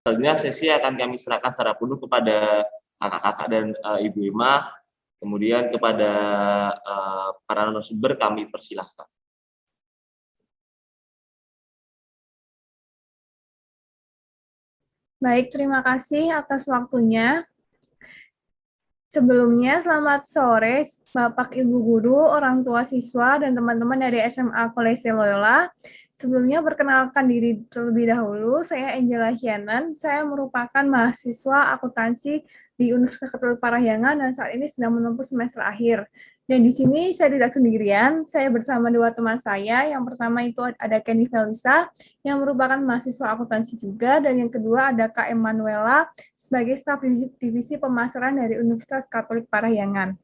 selanjutnya sesi akan kami serahkan secara penuh kepada kakak-kakak dan Ibu Ima, kemudian kepada para narasumber kami persilahkan. Baik, terima kasih atas waktunya. Sebelumnya, selamat sore Bapak Ibu Guru, orang tua siswa, dan teman-teman dari SMA Kolese Loyola. Sebelumnya perkenalkan diri terlebih dahulu, saya Angela Hyanan, saya merupakan mahasiswa akuntansi di Universitas Katolik Parahyangan dan saat ini sedang menempuh semester akhir. Dan di sini saya tidak sendirian, saya bersama dua teman saya. Yang pertama itu ada Kenny Felisa, yang merupakan mahasiswa akuntansi juga, dan yang kedua ada Kak Emanuela sebagai staf divisi pemasaran dari Universitas Katolik Parahyangan.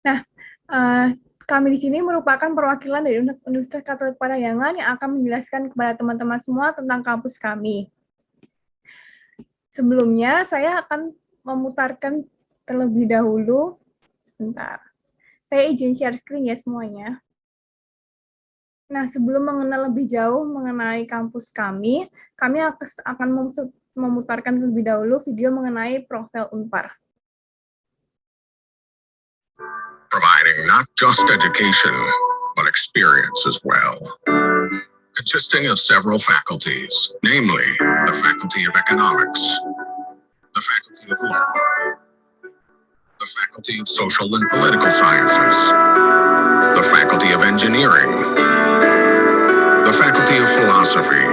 Nah, kami di sini merupakan perwakilan dari Universitas Katolik Parahyangan yang akan menjelaskan kepada teman-teman semua tentang kampus kami. Sebelumnya, saya akan memutarkan terlebih dahulu. Bentar. Saya izin share screen ya semuanya. Nah, sebelum mengenal lebih jauh mengenai kampus kami akan memutarkan terlebih dahulu video mengenai profil Unpar. Providing not just education, but experience as well. Consisting of several faculties, namely the Faculty of Economics, the Faculty of Law, the Faculty of Social and Political Sciences, the Faculty of Engineering, the Faculty of Philosophy,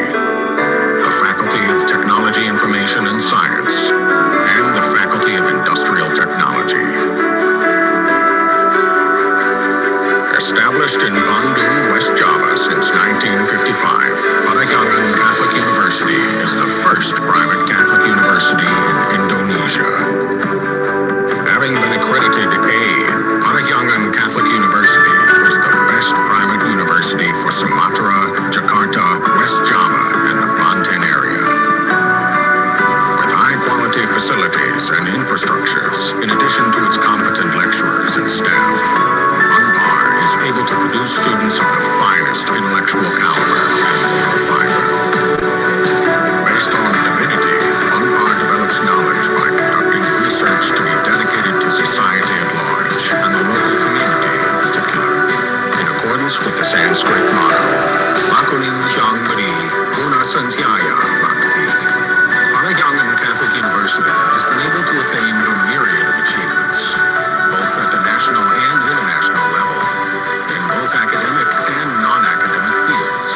the Faculty of Technology, Information and Science, and the Faculty of Industrial Technology. Established in Bandung, West Java since 1955, Parahyangan Catholic University is the first private Catholic university in Indonesia. Having been accredited A, Parahyangan Catholic University is the best private university for Sumatra, Jakarta, West Java, and the Banten area. With high-quality facilities and infrastructures, in addition to its competent lecturers and staff, is able to produce students of the finest intellectual caliber and moral fiber. Based on divinity, Unpar develops knowledge by conducting research to be dedicated to society at large and the local community in particular, in accordance with the Sanskrit motto, Lakuning Hyang Bari, Guna Santyaya Bhakti. Parahyangan Catholic University has been able to attain a myriad of achievements, both at the national and international level, both academic and non-academic fields.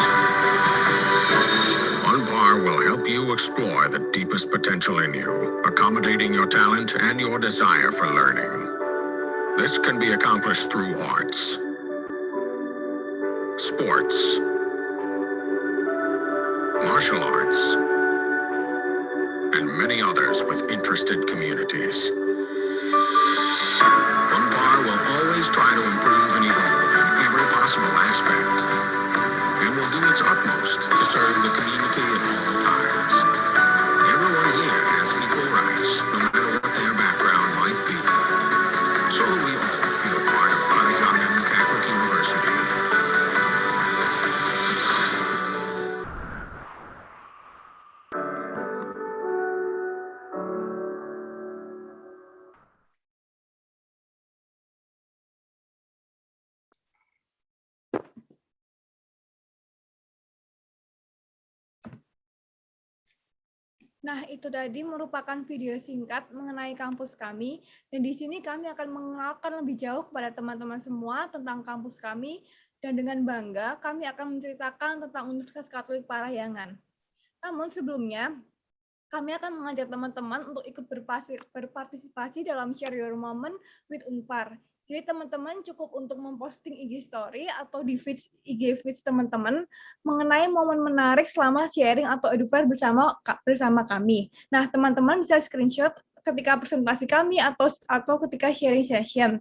Unpar will help you explore the deepest potential in you, accommodating your talent and your desire for learning. This can be accomplished through arts, sports, martial arts, and many others with interested communities. Unpar will always try to improve and evolve in every possible aspect, and will do its utmost to serve the community at all times. Everyone here has equal rights, no matter what their background might be, so that we all feel part of Parahyangan Catholic University. Nah, itu tadi merupakan video singkat mengenai kampus kami, dan di sini kami akan mengenalkan lebih jauh kepada teman-teman semua tentang kampus kami, dan dengan bangga kami akan menceritakan tentang Universitas Katolik Parahyangan. Namun sebelumnya, kami akan mengajak teman-teman untuk ikut berpartisipasi dalam Share Your Moment with Unpar. Jadi teman-teman cukup untuk memposting IG story atau di feeds, IG feeds teman-teman mengenai momen menarik selama sharing atau edufair bersama kami. Nah, teman-teman bisa screenshot ketika presentasi kami atau ketika sharing session.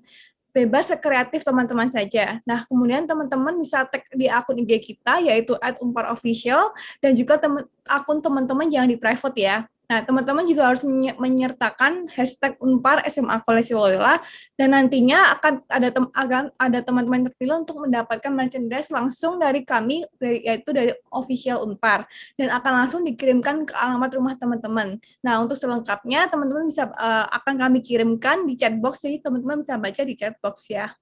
Bebas sekreatif teman-teman saja. Nah, kemudian teman-teman bisa tag di akun IG kita yaitu @unparofficial dan juga akun teman-teman jangan di private ya. Nah, teman-teman juga harus menyertakan hashtag Unpar SMA Koleksi Loyola, dan nantinya akan ada teman-teman terpilih untuk mendapatkan merchandise langsung dari kami, yaitu dari official Unpar, dan akan langsung dikirimkan ke alamat rumah teman-teman. Nah, untuk selengkapnya teman-teman bisa akan kami kirimkan di chatbox, jadi teman-teman bisa baca di chatbox ya.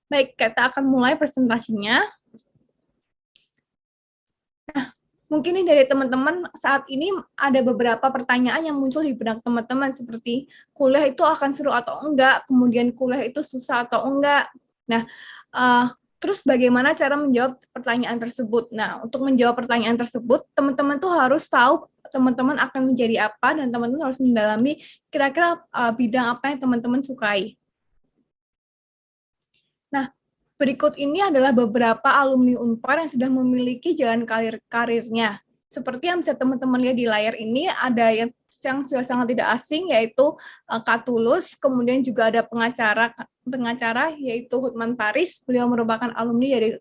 Baik, kita akan mulai presentasinya. Mungkin nih dari teman-teman saat ini ada beberapa pertanyaan yang muncul di benak teman-teman seperti kuliah itu akan seru atau enggak, kemudian kuliah itu susah atau enggak. Nah, terus bagaimana cara menjawab pertanyaan tersebut? Nah, untuk menjawab pertanyaan tersebut, teman-teman tuh harus tahu teman-teman akan menjadi apa, dan teman-teman harus mendalami kira-kira bidang apa yang teman-teman sukai. Nah, berikut ini adalah beberapa alumni Unpar yang sudah memiliki jalan karirnya. Seperti yang bisa teman-teman lihat di layar ini, ada yang sudah sangat tidak asing, yaitu Kak Tulus, kemudian juga ada pengacara yaitu Hotman Paris, beliau merupakan alumni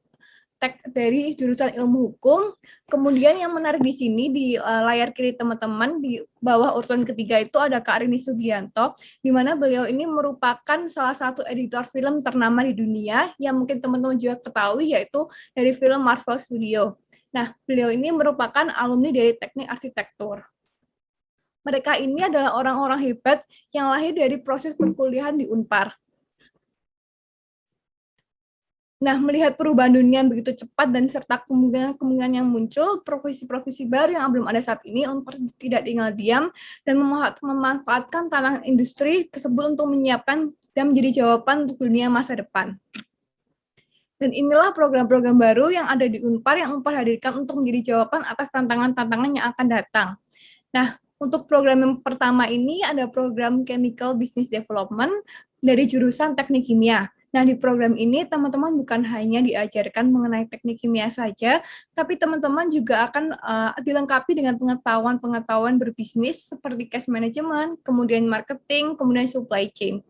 dari jurusan ilmu hukum. Kemudian yang menarik di sini di layar kiri teman-teman di bawah urutan ketiga itu ada Kak Rini Sugianto, di mana beliau ini merupakan salah satu editor film ternama di dunia yang mungkin teman-teman juga ketahui, yaitu dari film Marvel Studio. Nah, beliau ini merupakan alumni dari teknik arsitektur. Mereka ini adalah orang-orang hebat yang lahir dari proses perkuliahan di Unpar. Nah, melihat perubahan dunia yang begitu cepat dan serta kemungkinan yang muncul, profesi-profesi baru yang belum ada saat ini, Unpar tidak tinggal diam dan memanfaatkan tantangan industri tersebut untuk menyiapkan dan menjadi jawaban untuk dunia masa depan. Dan inilah program-program baru yang ada di Unpar yang Unpar hadirkan untuk menjadi jawaban atas tantangan-tantangan yang akan datang. Nah, untuk program yang pertama ini ada program Chemical Business Development dari jurusan Teknik Kimia. Nah, di program ini teman-teman bukan hanya diajarkan mengenai teknik kimia saja, tapi teman-teman juga akan dilengkapi dengan pengetahuan berbisnis seperti cash management, kemudian marketing, kemudian supply chain.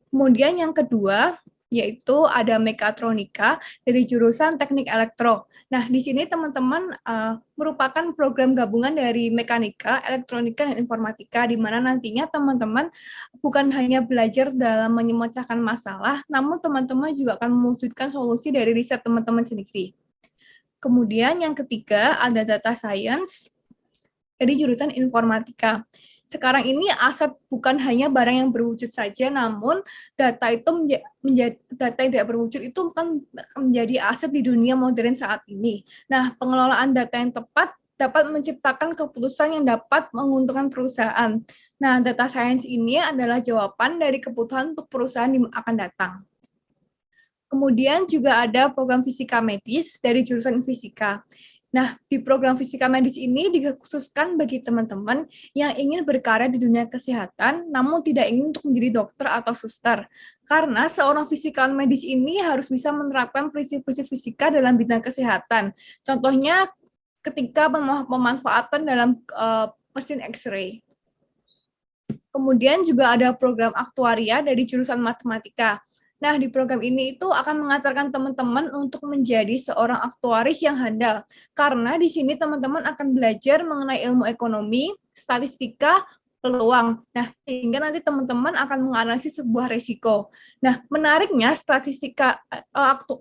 Kemudian yang kedua, yaitu ada mekatronika dari jurusan teknik elektro. Nah, di sini teman-teman merupakan program gabungan dari mekanika, elektronika, dan informatika, di mana nantinya teman-teman bukan hanya belajar dalam memecahkan masalah, namun teman-teman juga akan mewujudkan solusi dari riset teman-teman sendiri. Kemudian yang ketiga ada data science dari jurusan informatika. Sekarang ini aset bukan hanya barang yang berwujud saja, namun data itu data yang tidak berwujud itu kan menjadi aset di dunia modern saat ini. Nah, pengelolaan data yang tepat dapat menciptakan keputusan yang dapat menguntungkan perusahaan. Nah, data science ini adalah jawaban dari kebutuhan untuk perusahaan yang akan datang. Kemudian juga ada program fisika medis dari jurusan fisika. Nah, di program fisika medis ini dikhususkan bagi teman-teman yang ingin berkarya di dunia kesehatan, namun tidak ingin untuk menjadi dokter atau suster. Karena seorang fisikawan medis ini harus bisa menerapkan prinsip-prinsip fisika dalam bidang kesehatan. Contohnya ketika pemanfaatan dalam mesin X-ray. Kemudian juga ada program aktuaria dari jurusan matematika. Nah, di program ini itu akan mengantarkan teman-teman untuk menjadi seorang aktuaris yang handal. Karena di sini teman-teman akan belajar mengenai ilmu ekonomi, statistika, peluang. Nah, sehingga nanti teman-teman akan menganalisis sebuah resiko. Nah, menariknya statistika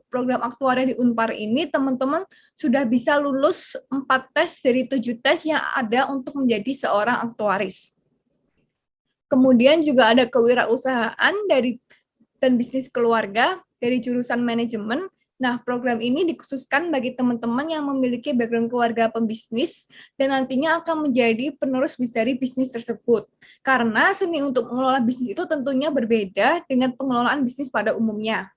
program aktuaria di Unpar ini teman-teman sudah bisa lulus 4 tes dari 7 tes yang ada untuk menjadi seorang aktuaris. Kemudian juga ada kewirausahaan dan bisnis keluarga dari jurusan manajemen. Nah, program ini dikhususkan bagi teman-teman yang memiliki background keluarga pembisnis dan nantinya akan menjadi penerus dari bisnis tersebut. Karena seni untuk mengelola bisnis itu tentunya berbeda dengan pengelolaan bisnis pada umumnya.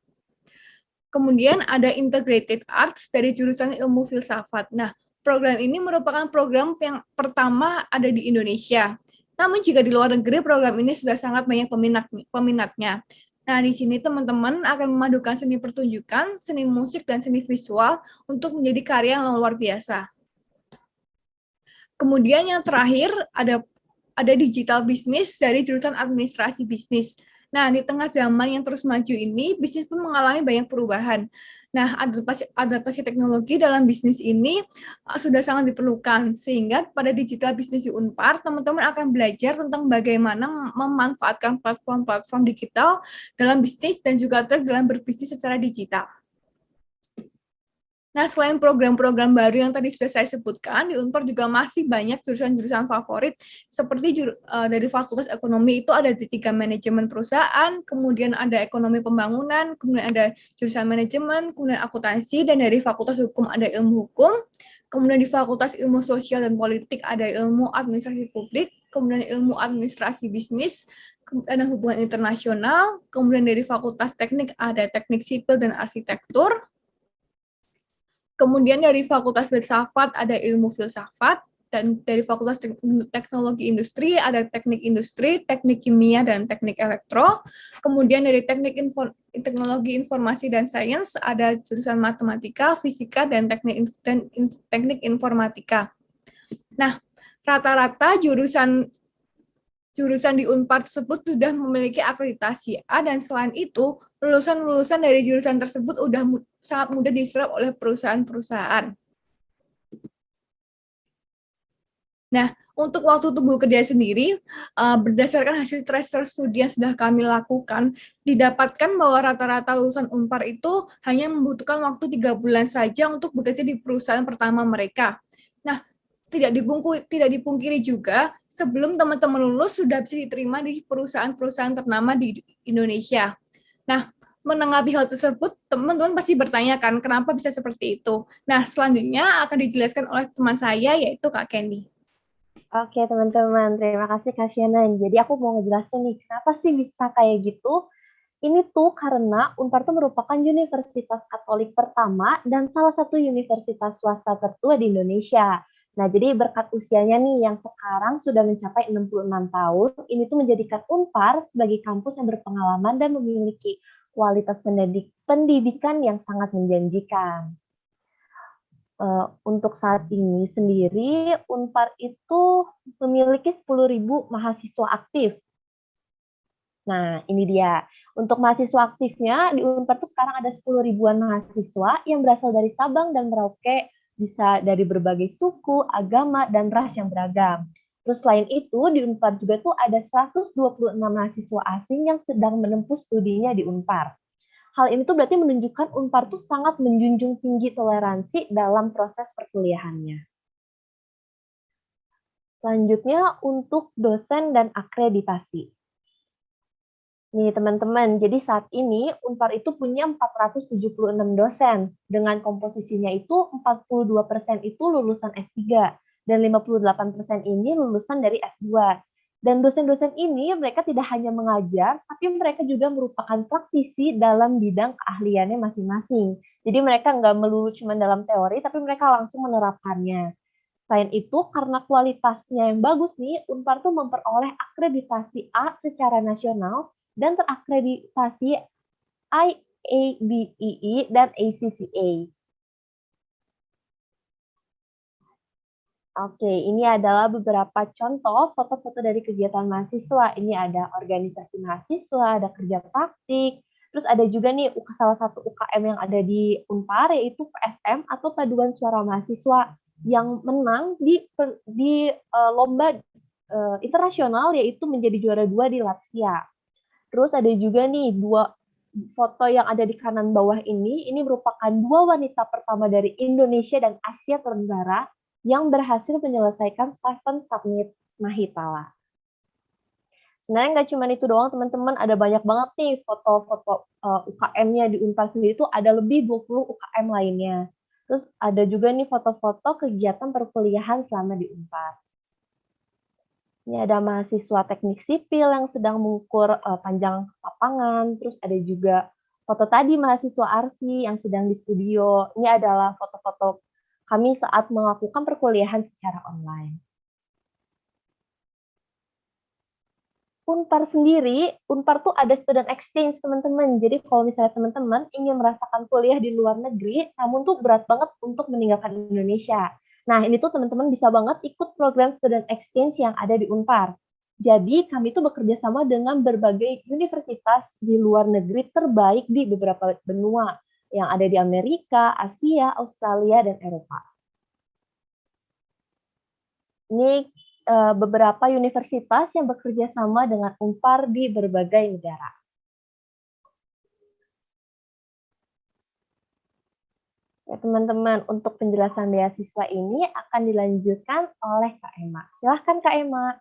Kemudian ada Integrated Arts dari jurusan ilmu filsafat. Nah, program ini merupakan program yang pertama ada di Indonesia. Namun jika di luar negeri, program ini sudah sangat banyak peminatnya. Nah, di sini teman-teman akan memadukan seni pertunjukan, seni musik, dan seni visual untuk menjadi karya yang luar biasa. Kemudian yang terakhir ada digital business dari jurusan administrasi bisnis. Nah, di tengah zaman yang terus maju ini, bisnis pun mengalami banyak perubahan. Nah, adaptasi teknologi dalam bisnis ini sudah sangat diperlukan, sehingga pada digital bisnis di Unpar, teman-teman akan belajar tentang bagaimana memanfaatkan platform-platform digital dalam bisnis dan juga dalam berbisnis secara digital. Nah, selain program-program baru yang tadi sudah saya sebutkan, di Unpar juga masih banyak jurusan-jurusan favorit, seperti dari Fakultas Ekonomi itu ada D3 Manajemen Perusahaan, kemudian ada Ekonomi Pembangunan, kemudian ada jurusan Manajemen, kemudian Akuntansi, dan dari Fakultas Hukum ada Ilmu Hukum, kemudian di Fakultas Ilmu Sosial dan Politik ada Ilmu Administrasi Publik, kemudian Ilmu Administrasi Bisnis, ada Hubungan Internasional, kemudian dari Fakultas Teknik ada Teknik Sipil dan Arsitektur, kemudian dari Fakultas Filsafat ada Ilmu Filsafat, dan dari Fakultas Teknologi Industri ada Teknik Industri, Teknik Kimia, dan Teknik Elektro. Kemudian dari Teknologi Informasi dan Sains ada jurusan Matematika, Fisika, dan Teknik Informatika. Nah, rata-rata jurusan di Unpar tersebut sudah memiliki akreditasi A, dan selain itu, lulusan-lulusan dari jurusan tersebut sudah sangat mudah diserap oleh perusahaan-perusahaan. Nah, untuk waktu tunggu kerja sendiri, berdasarkan hasil tracer studi yang sudah kami lakukan, didapatkan bahwa rata-rata lulusan Unpar itu hanya membutuhkan waktu 3 bulan saja untuk bekerja di perusahaan pertama mereka. Nah, tidak dipungkiri juga, sebelum teman-teman lulus sudah bisa diterima di perusahaan-perusahaan ternama di Indonesia. Nah, menanggapi hal tersebut, teman-teman pasti bertanya kan, kenapa bisa seperti itu? Nah, selanjutnya akan dijelaskan oleh teman saya, yaitu Kak Candy. Oke, teman-teman. Terima kasih, Kak Shannon. Jadi aku mau ngejelasin nih, kenapa sih bisa kayak gitu? Ini tuh karena Unpar tuh merupakan universitas Katolik pertama dan salah satu universitas swasta tertua di Indonesia. Nah, jadi berkat usianya nih yang sekarang sudah mencapai 66 tahun, ini tuh menjadikan Unpar sebagai kampus yang berpengalaman dan memiliki kualitas pendidikan yang sangat menjanjikan. Untuk saat ini sendiri, Unpar itu memiliki 10.000 mahasiswa aktif. Nah, ini dia. Untuk mahasiswa aktifnya, di Unpar itu sekarang ada 10.000-an mahasiswa yang berasal dari Sabang dan Merauke, bisa dari berbagai suku, agama, dan ras yang beragam. Terus selain itu, di Unpar juga tuh ada 126 mahasiswa asing yang sedang menempuh studinya di Unpar. Hal ini tuh berarti menunjukkan Unpar tuh sangat menjunjung tinggi toleransi dalam proses perkuliahannya. Selanjutnya untuk dosen dan akreditasi. Nih teman-teman, jadi saat ini Unpar itu punya 476 dosen. Dengan komposisinya itu 42% itu lulusan S3 dan 58% ini lulusan dari S2. Dan dosen-dosen ini mereka tidak hanya mengajar, tapi mereka juga merupakan praktisi dalam bidang keahliannya masing-masing. Jadi mereka nggak melulu cuma dalam teori, tapi mereka langsung menerapkannya. Selain itu, karena kualitasnya yang bagus nih, Unpar tuh memperoleh akreditasi A secara nasional dan terakreditasi IABEE dan ACCA. Oke, ini adalah beberapa contoh foto-foto dari kegiatan mahasiswa. Ini ada organisasi mahasiswa, ada kerja praktik, terus ada juga nih salah satu UKM yang ada di Unpar, yaitu PSM atau Paduan Suara Mahasiswa yang menang di lomba internasional, yaitu menjadi juara 2 di Latvia. Terus ada juga nih 2 foto yang ada di kanan bawah ini merupakan 2 wanita pertama dari Indonesia dan Asia Tenggara yang berhasil menyelesaikan 7 Summit Mahitala. Sebenarnya nggak cuma itu doang, teman-teman. Ada banyak banget nih foto-foto UKM-nya di Unpar sendiri itu ada lebih 20 UKM lainnya. Terus ada juga nih foto-foto kegiatan perkuliahan selama di Unpar. Ini ada mahasiswa teknik sipil yang sedang mengukur panjang lapangan. Terus ada juga foto tadi mahasiswa arsi yang sedang di studio. Ini adalah foto-foto kami saat melakukan perkuliahan secara online. Unpar sendiri, Unpar tuh ada student exchange, teman-teman. Jadi kalau misalnya teman-teman ingin merasakan kuliah di luar negeri, namun tuh berat banget untuk meninggalkan Indonesia. Nah, ini tuh teman-teman bisa banget ikut program student exchange yang ada di Unpar. Jadi kami tuh bekerja sama dengan berbagai universitas di luar negeri terbaik di beberapa benua. yang ada di Amerika, Asia, Australia, dan Eropa. Ini beberapa universitas yang bekerja sama dengan Unpar di berbagai negara. Ya, teman-teman, untuk penjelasan beasiswa ini akan dilanjutkan oleh Kak Emma. Silahkan Kak Emma.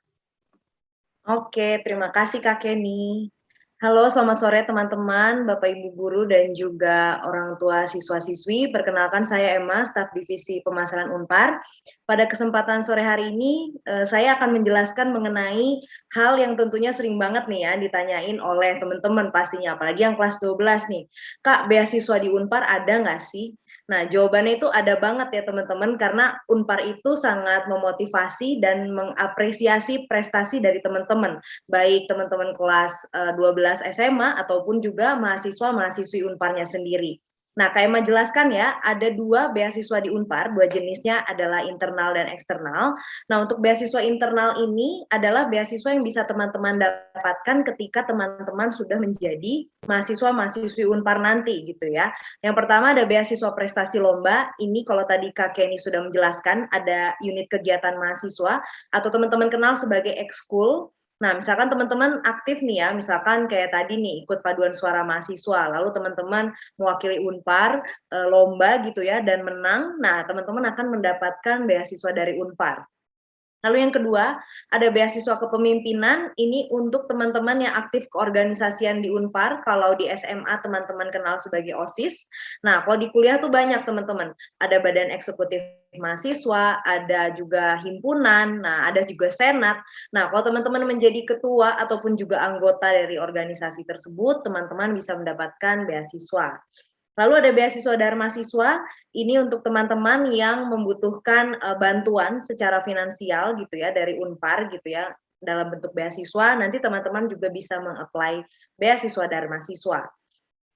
Oke, terima kasih Kak Kenny. Halo, selamat sore teman-teman, Bapak Ibu Guru dan juga orang tua siswa-siswi. Perkenalkan saya Emma, staf divisi pemasaran Unpar. Pada kesempatan sore hari ini, saya akan menjelaskan mengenai hal yang tentunya sering banget nih ya ditanyain oleh teman-teman pastinya, apalagi yang kelas 12 nih. Kak, beasiswa di Unpar ada nggak sih? Nah, jawabannya itu ada banget ya teman-teman, karena Unpar itu sangat memotivasi dan mengapresiasi prestasi dari teman-teman, baik teman-teman kelas 12 SMA ataupun juga mahasiswa-mahasiswi Unparnya sendiri. Nah, kayak menjelaskan ya, ada 2 beasiswa di Unpar, 2 jenisnya adalah internal dan eksternal. Nah, untuk beasiswa internal ini adalah beasiswa yang bisa teman-teman dapatkan ketika teman-teman sudah menjadi mahasiswa-mahasiswi Unpar nanti gitu ya. Yang pertama ada beasiswa prestasi lomba. Ini kalau tadi Kak Kenny sudah menjelaskan, ada unit kegiatan mahasiswa atau teman-teman kenal sebagai ekskul. Nah, misalkan teman-teman aktif nih ya, misalkan kayak tadi nih ikut paduan suara mahasiswa, lalu teman-teman mewakili Unpar lomba gitu ya dan menang. Nah, teman-teman akan mendapatkan beasiswa dari Unpar. Lalu yang kedua, ada beasiswa kepemimpinan, ini untuk teman-teman yang aktif keorganisasian di Unpar, kalau di SMA teman-teman kenal sebagai OSIS. Nah, kalau di kuliah tuh banyak teman-teman, ada badan eksekutif mahasiswa, ada juga himpunan, nah ada juga senat. Nah, kalau teman-teman menjadi ketua ataupun juga anggota dari organisasi tersebut, teman-teman bisa mendapatkan beasiswa. Lalu ada beasiswa Dharma Siswa, ini untuk teman-teman yang membutuhkan bantuan secara finansial gitu ya dari Unpar gitu ya dalam bentuk beasiswa, nanti teman-teman juga bisa meng-apply beasiswa Dharma Siswa.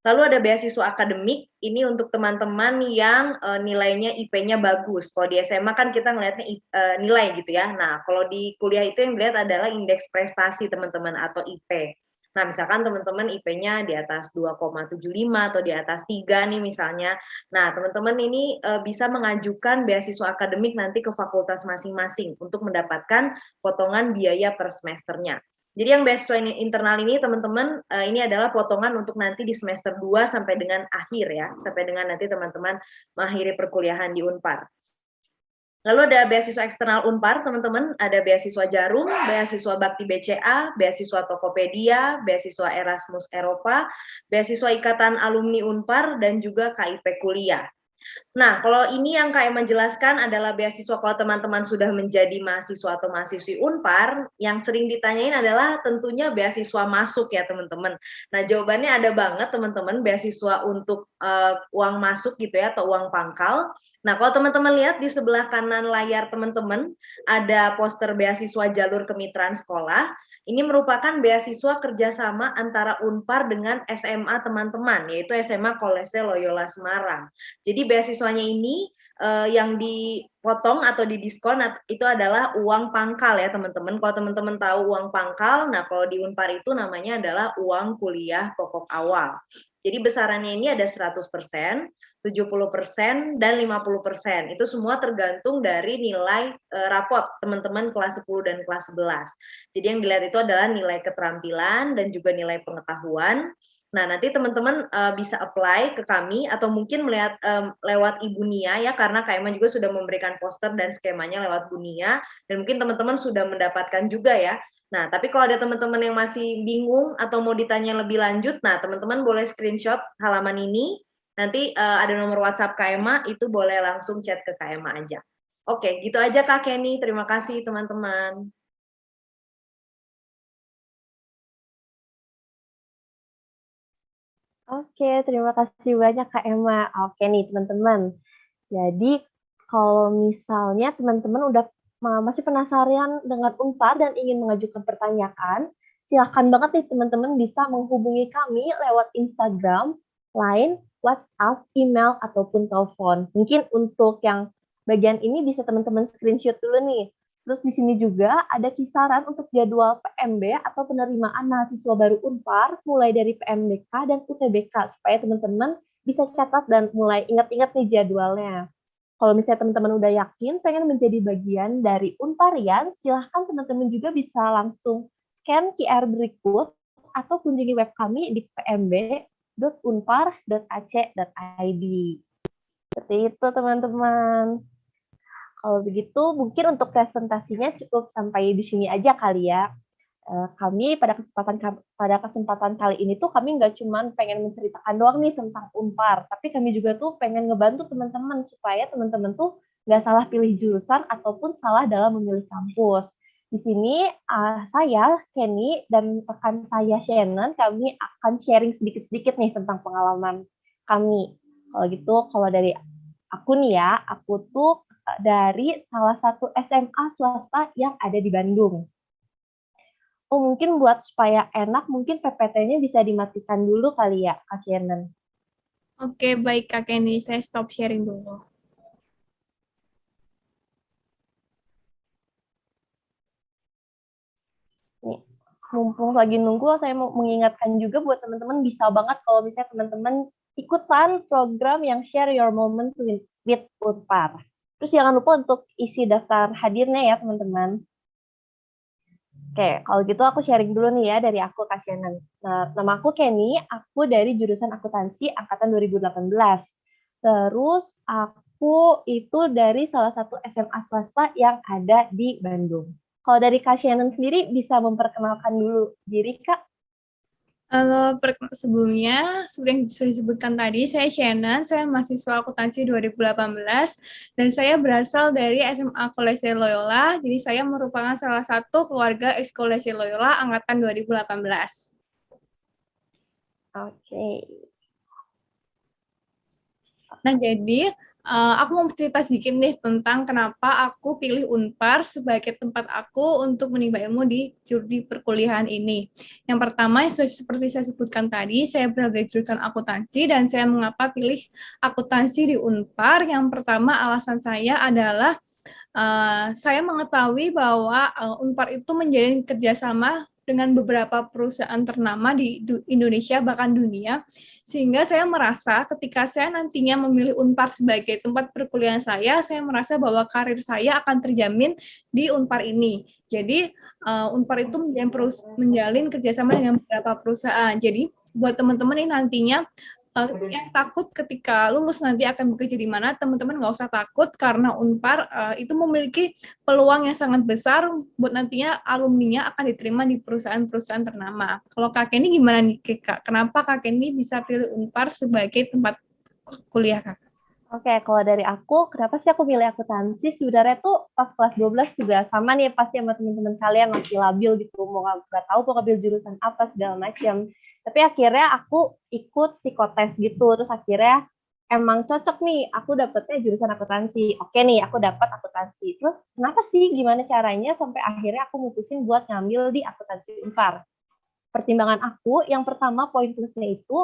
Lalu ada beasiswa akademik, ini untuk teman-teman yang nilainya IP-nya bagus. Kalau di SMA kan kita ngelihatnya nilai gitu ya. Nah, kalau di kuliah itu yang dilihat adalah indeks prestasi teman-teman atau IP. Nah, misalkan teman-teman IP-nya di atas 2,75 atau di atas 3 nih misalnya. Nah, teman-teman ini bisa mengajukan beasiswa akademik nanti ke fakultas masing-masing untuk mendapatkan potongan biaya per semesternya. Jadi yang beasiswa internal ini teman-teman ini adalah potongan untuk nanti di semester 2 sampai dengan akhir ya, sampai dengan nanti teman-teman mengakhiri perkuliahan di Unpar. Lalu ada beasiswa eksternal Unpar, teman-teman, ada beasiswa Jarum, beasiswa Bakti BCA, beasiswa Tokopedia, beasiswa Erasmus Eropa, beasiswa Ikatan Alumni Unpar, dan juga KIP Kuliah. Nah, kalau ini yang Kak Emma jelaskan adalah beasiswa kalau teman-teman sudah menjadi mahasiswa atau mahasiswi Unpar, yang sering ditanyain adalah tentunya beasiswa masuk ya teman-teman. Nah, jawabannya ada banget teman-teman, beasiswa untuk uang masuk gitu ya, atau uang pangkal. Nah, kalau teman-teman lihat di sebelah kanan layar teman-teman, ada poster beasiswa jalur kemitraan sekolah. Ini merupakan beasiswa kerjasama antara Unpar dengan SMA teman-teman, yaitu SMA Kolese Loyola Semarang. Jadi beasiswanya ini yang dipotong atau didiskon itu adalah uang pangkal ya teman-teman. Kalau teman-teman tahu uang pangkal, nah kalau di Unpar itu namanya adalah uang kuliah pokok awal. Jadi besarannya ini ada 100%, 70%, dan 50%. Itu semua tergantung dari nilai rapot teman-teman kelas 10 dan kelas 11. Jadi yang dilihat itu adalah nilai keterampilan dan juga nilai pengetahuan. Nah, nanti teman-teman bisa apply ke kami atau mungkin melihat lewat Ibu Nia ya, karena Kak Emma juga sudah memberikan poster dan skemanya lewat Bu Nia, dan mungkin teman-teman sudah mendapatkan juga ya. Nah, tapi kalau ada teman-teman yang masih bingung atau mau ditanya lebih lanjut, nah teman-teman boleh screenshot halaman ini, nanti ada nomor WhatsApp Kak Emma, itu boleh langsung chat ke Kak Emma aja. Oke, gitu aja Kak Kenny, terima kasih teman-teman. Oke, terima kasih banyak Kak Emma. Oke nih teman-teman. Jadi kalau misalnya teman-teman udah masih penasaran dengan Unpar dan ingin mengajukan pertanyaan, silahkan banget nih teman-teman bisa menghubungi kami lewat Instagram, Line, WhatsApp, email, ataupun telepon. Mungkin untuk yang bagian ini bisa teman-teman screenshot dulu nih. Terus di sini juga ada kisaran untuk jadwal PMB atau penerimaan mahasiswa baru Unpar mulai dari PMBK dan UTBK supaya teman-teman bisa catat dan mulai ingat-ingat nih jadwalnya. Kalau misalnya teman-teman udah yakin pengen menjadi bagian dari Unparian, silahkan teman-teman juga bisa langsung scan QR berikut atau kunjungi web kami di pmb.unpar.ac.id. Seperti itu teman-teman. Kalau begitu mungkin untuk presentasinya cukup sampai di sini aja kali ya. Kami pada kesempatan kali ini tuh kami nggak cuma pengen menceritakan doang nih tentang Unpar, tapi kami juga tuh pengen ngebantu teman-teman supaya teman-teman tuh nggak salah pilih jurusan ataupun salah dalam memilih kampus. Di sini saya, Kenny, dan rekan saya Shannon, kami akan sharing sedikit-sedikit nih tentang pengalaman kami. Kalau gitu, kalau dari aku nih ya, aku tuh dari salah satu SMA swasta yang ada di Bandung. Oh, mungkin buat supaya enak, mungkin PPT-nya bisa dimatikan dulu kali ya, Kak Shannon. Oke, baik Kak Kenny, saya stop sharing dulu. Nih, mumpung lagi nunggu, saya mau mengingatkan juga buat teman-teman, bisa banget kalau misalnya teman-teman ikutan program yang Share Your Moment with Unpar. Terus jangan lupa untuk isi daftar hadirnya ya, teman-teman. Oke, kalau gitu aku sharing dulu nih ya dari aku, Kak Shannon. Nah, nama aku Kenny, aku dari jurusan akuntansi angkatan 2018. Terus aku itu dari salah satu SMA swasta yang ada di Bandung. Kalau dari Kak Shannon sendiri bisa memperkenalkan dulu diri, Kak? Sebelumnya, seperti yang sudah disebutkan tadi, saya Shannon, saya mahasiswa akuntansi 2018, dan saya berasal dari SMA Kolese Loyola, jadi saya merupakan salah satu keluarga ex-Kolese Loyola angkatan 2018. Oke. Nah, jadi aku mau cerita sedikit nih tentang kenapa aku pilih Unpar sebagai tempat aku untuk menimba ilmu di perkuliahan ini. Yang pertama, seperti saya sebutkan tadi, saya berada di jurusan akuntansi dan saya mengapa pilih akuntansi di Unpar. Yang pertama, alasan saya adalah saya mengetahui bahwa Unpar itu menjalin kerjasama dengan beberapa perusahaan ternama di Indonesia bahkan dunia, sehingga saya merasa ketika saya nantinya memilih Unpar sebagai tempat perkuliahan saya merasa bahwa karir saya akan terjamin di Unpar ini. Jadi Unpar itu menjalin kerjasama dengan beberapa perusahaan. Jadi buat teman-teman ini nantinya yang takut ketika lulus nanti akan bekerja di mana, teman-teman nggak usah takut karena Unpar itu memiliki peluang yang sangat besar buat nantinya alumninya akan diterima di perusahaan-perusahaan ternama. Kalau Kak Kenny gimana nih Kak? Kenapa Kak Kenny bisa pilih Unpar sebagai tempat kuliah Kak? Oke, kalau dari aku, kenapa sih aku milih akuntansi? Sebenarnya tuh pas kelas 12 juga sama nih, pasti sama teman-teman kalian masih labil gitu, mau nggak tahu mau ngambil jurusan apa, segala macam. Tapi akhirnya aku ikut psikotes gitu, terus akhirnya emang cocok nih, aku dapetnya jurusan akuntansi. Oke nih, aku dapat akuntansi. Terus kenapa sih, gimana caranya sampai akhirnya aku mutusin buat ngambil di akuntansi Unpar? Pertimbangan aku, yang pertama poin plusnya itu,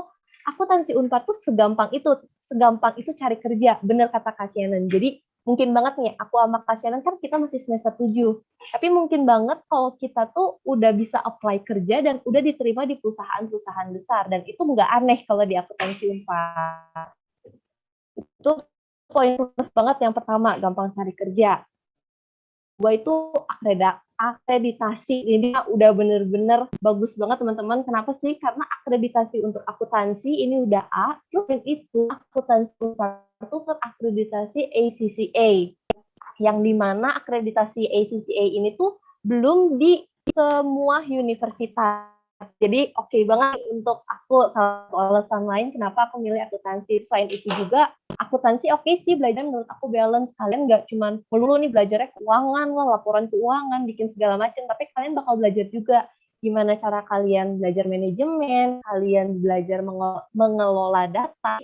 akuntansi Unpar tuh segampang itu cari kerja, bener kata Kak Shannon. Jadi mungkin banget nih, aku sama Kak Shannon kan kita masih semester 7, tapi mungkin banget kalau kita tuh udah bisa apply kerja dan udah diterima di perusahaan-perusahaan besar, dan itu nggak aneh kalau di akuntansi Unpar. Itu poin plus banget yang pertama, gampang cari kerja. Gue itu akreditasi ini udah bener-bener bagus banget teman-teman. Kenapa sih? Karena akreditasi untuk akuntansi ini udah A, terus yang itu akuntansi itu terakreditasi ACCA, yang dimana akreditasi ACCA ini tuh belum di semua universitas. Jadi oke banget untuk aku, salah satu alasan lain kenapa aku milih akuntansi. Selain itu juga akuntansi oke sih, belajar menurut aku balance. Kalian nggak cuma melulu nih belajarnya keuangan, laporan keuangan, bikin segala macam, tapi kalian bakal belajar juga gimana cara kalian belajar manajemen, kalian belajar mengelola data.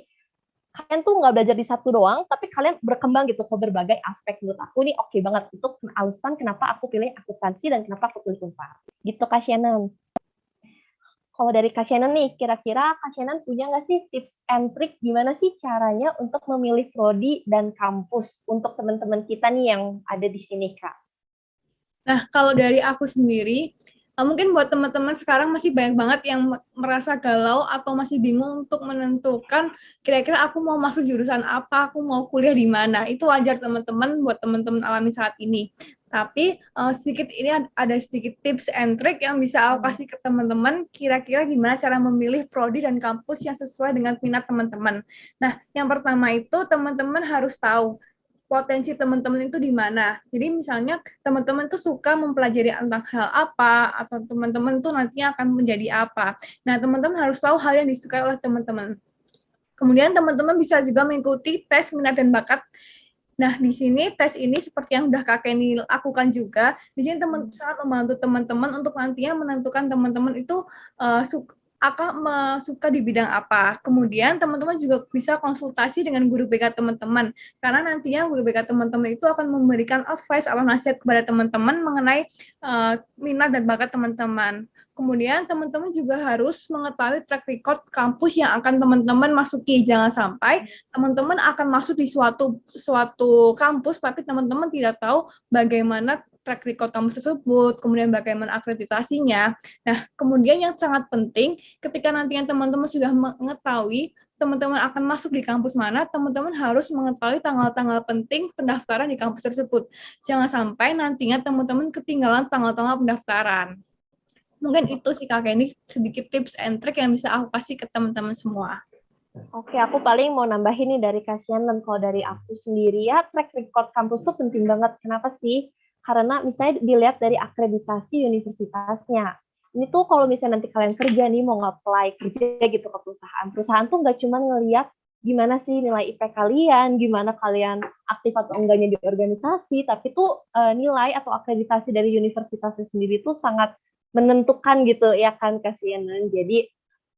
Kalian tuh nggak belajar di satu doang, tapi kalian berkembang gitu ke berbagai aspek. Menurut aku nih oke banget. Itu alasan kenapa aku pilih akuntansi dan kenapa aku pilih Unpar. Gitu Kak Shannon. Kalau dari Kak Shannon nih, kira-kira Kak Shannon punya nggak sih tips and trick gimana sih caranya untuk memilih prodi dan kampus untuk teman-teman kita nih yang ada di sini, Kak? Nah, kalau dari aku sendiri, Mungkin buat teman-teman sekarang masih banyak banget yang merasa galau atau masih bingung untuk menentukan kira-kira aku mau masuk jurusan apa, aku mau kuliah di mana. Itu wajar teman-teman buat teman-teman alami saat ini. Tapi sedikit ini ada sedikit tips and trick yang bisa aku kasih ke teman-teman kira-kira gimana cara memilih prodi dan kampus yang sesuai dengan minat teman-teman. Nah, yang pertama itu teman-teman harus tahu potensi teman-teman itu di mana. Jadi misalnya teman-teman tuh suka mempelajari tentang hal apa, atau teman-teman tuh nantinya akan menjadi apa. Nah, teman-teman harus tahu hal yang disukai oleh teman-teman. Kemudian teman-teman bisa juga mengikuti tes minat dan bakat. Nah, di sini tes ini seperti yang udah Kak Kenny lakukan juga. Di sini sangat membantu teman-teman untuk nantinya menentukan teman-teman itu akan suka di bidang apa. Kemudian teman-teman juga bisa konsultasi dengan guru BK teman-teman, karena nantinya guru BK teman-teman itu akan memberikan advice atau nasihat kepada teman-teman mengenai minat dan bakat teman-teman. Kemudian teman-teman juga harus mengetahui track record kampus yang akan teman-teman masuki. Jangan sampai teman-teman akan masuk di suatu kampus, tapi teman-teman tidak tahu bagaimana track record kampus tersebut, kemudian bagaimana akreditasinya. Nah, kemudian yang sangat penting, ketika nantinya teman-teman sudah mengetahui teman-teman akan masuk di kampus mana, teman-teman harus mengetahui tanggal-tanggal penting pendaftaran di kampus tersebut. Jangan sampai nantinya teman-teman ketinggalan tanggal-tanggal pendaftaran. Mungkin itu sih Kak Kenny, sedikit tips and trick yang bisa aku kasih ke teman-teman semua. Oke, aku paling mau nambahin nih dari Kasian, dan kalau dari aku sendiri ya, track record kampus tuh penting banget. Kenapa sih? Karena misalnya dilihat dari akreditasi universitasnya. Ini tuh kalau misalnya nanti kalian kerja nih, mau nge-apply kerja gitu ke perusahaan. Perusahaan tuh nggak cuma ngelihat gimana sih nilai IP kalian, gimana kalian aktif atau enggaknya di organisasi, tapi tuh nilai atau akreditasi dari universitasnya sendiri tuh sangat menentukan gitu ya kan Kasian. Jadi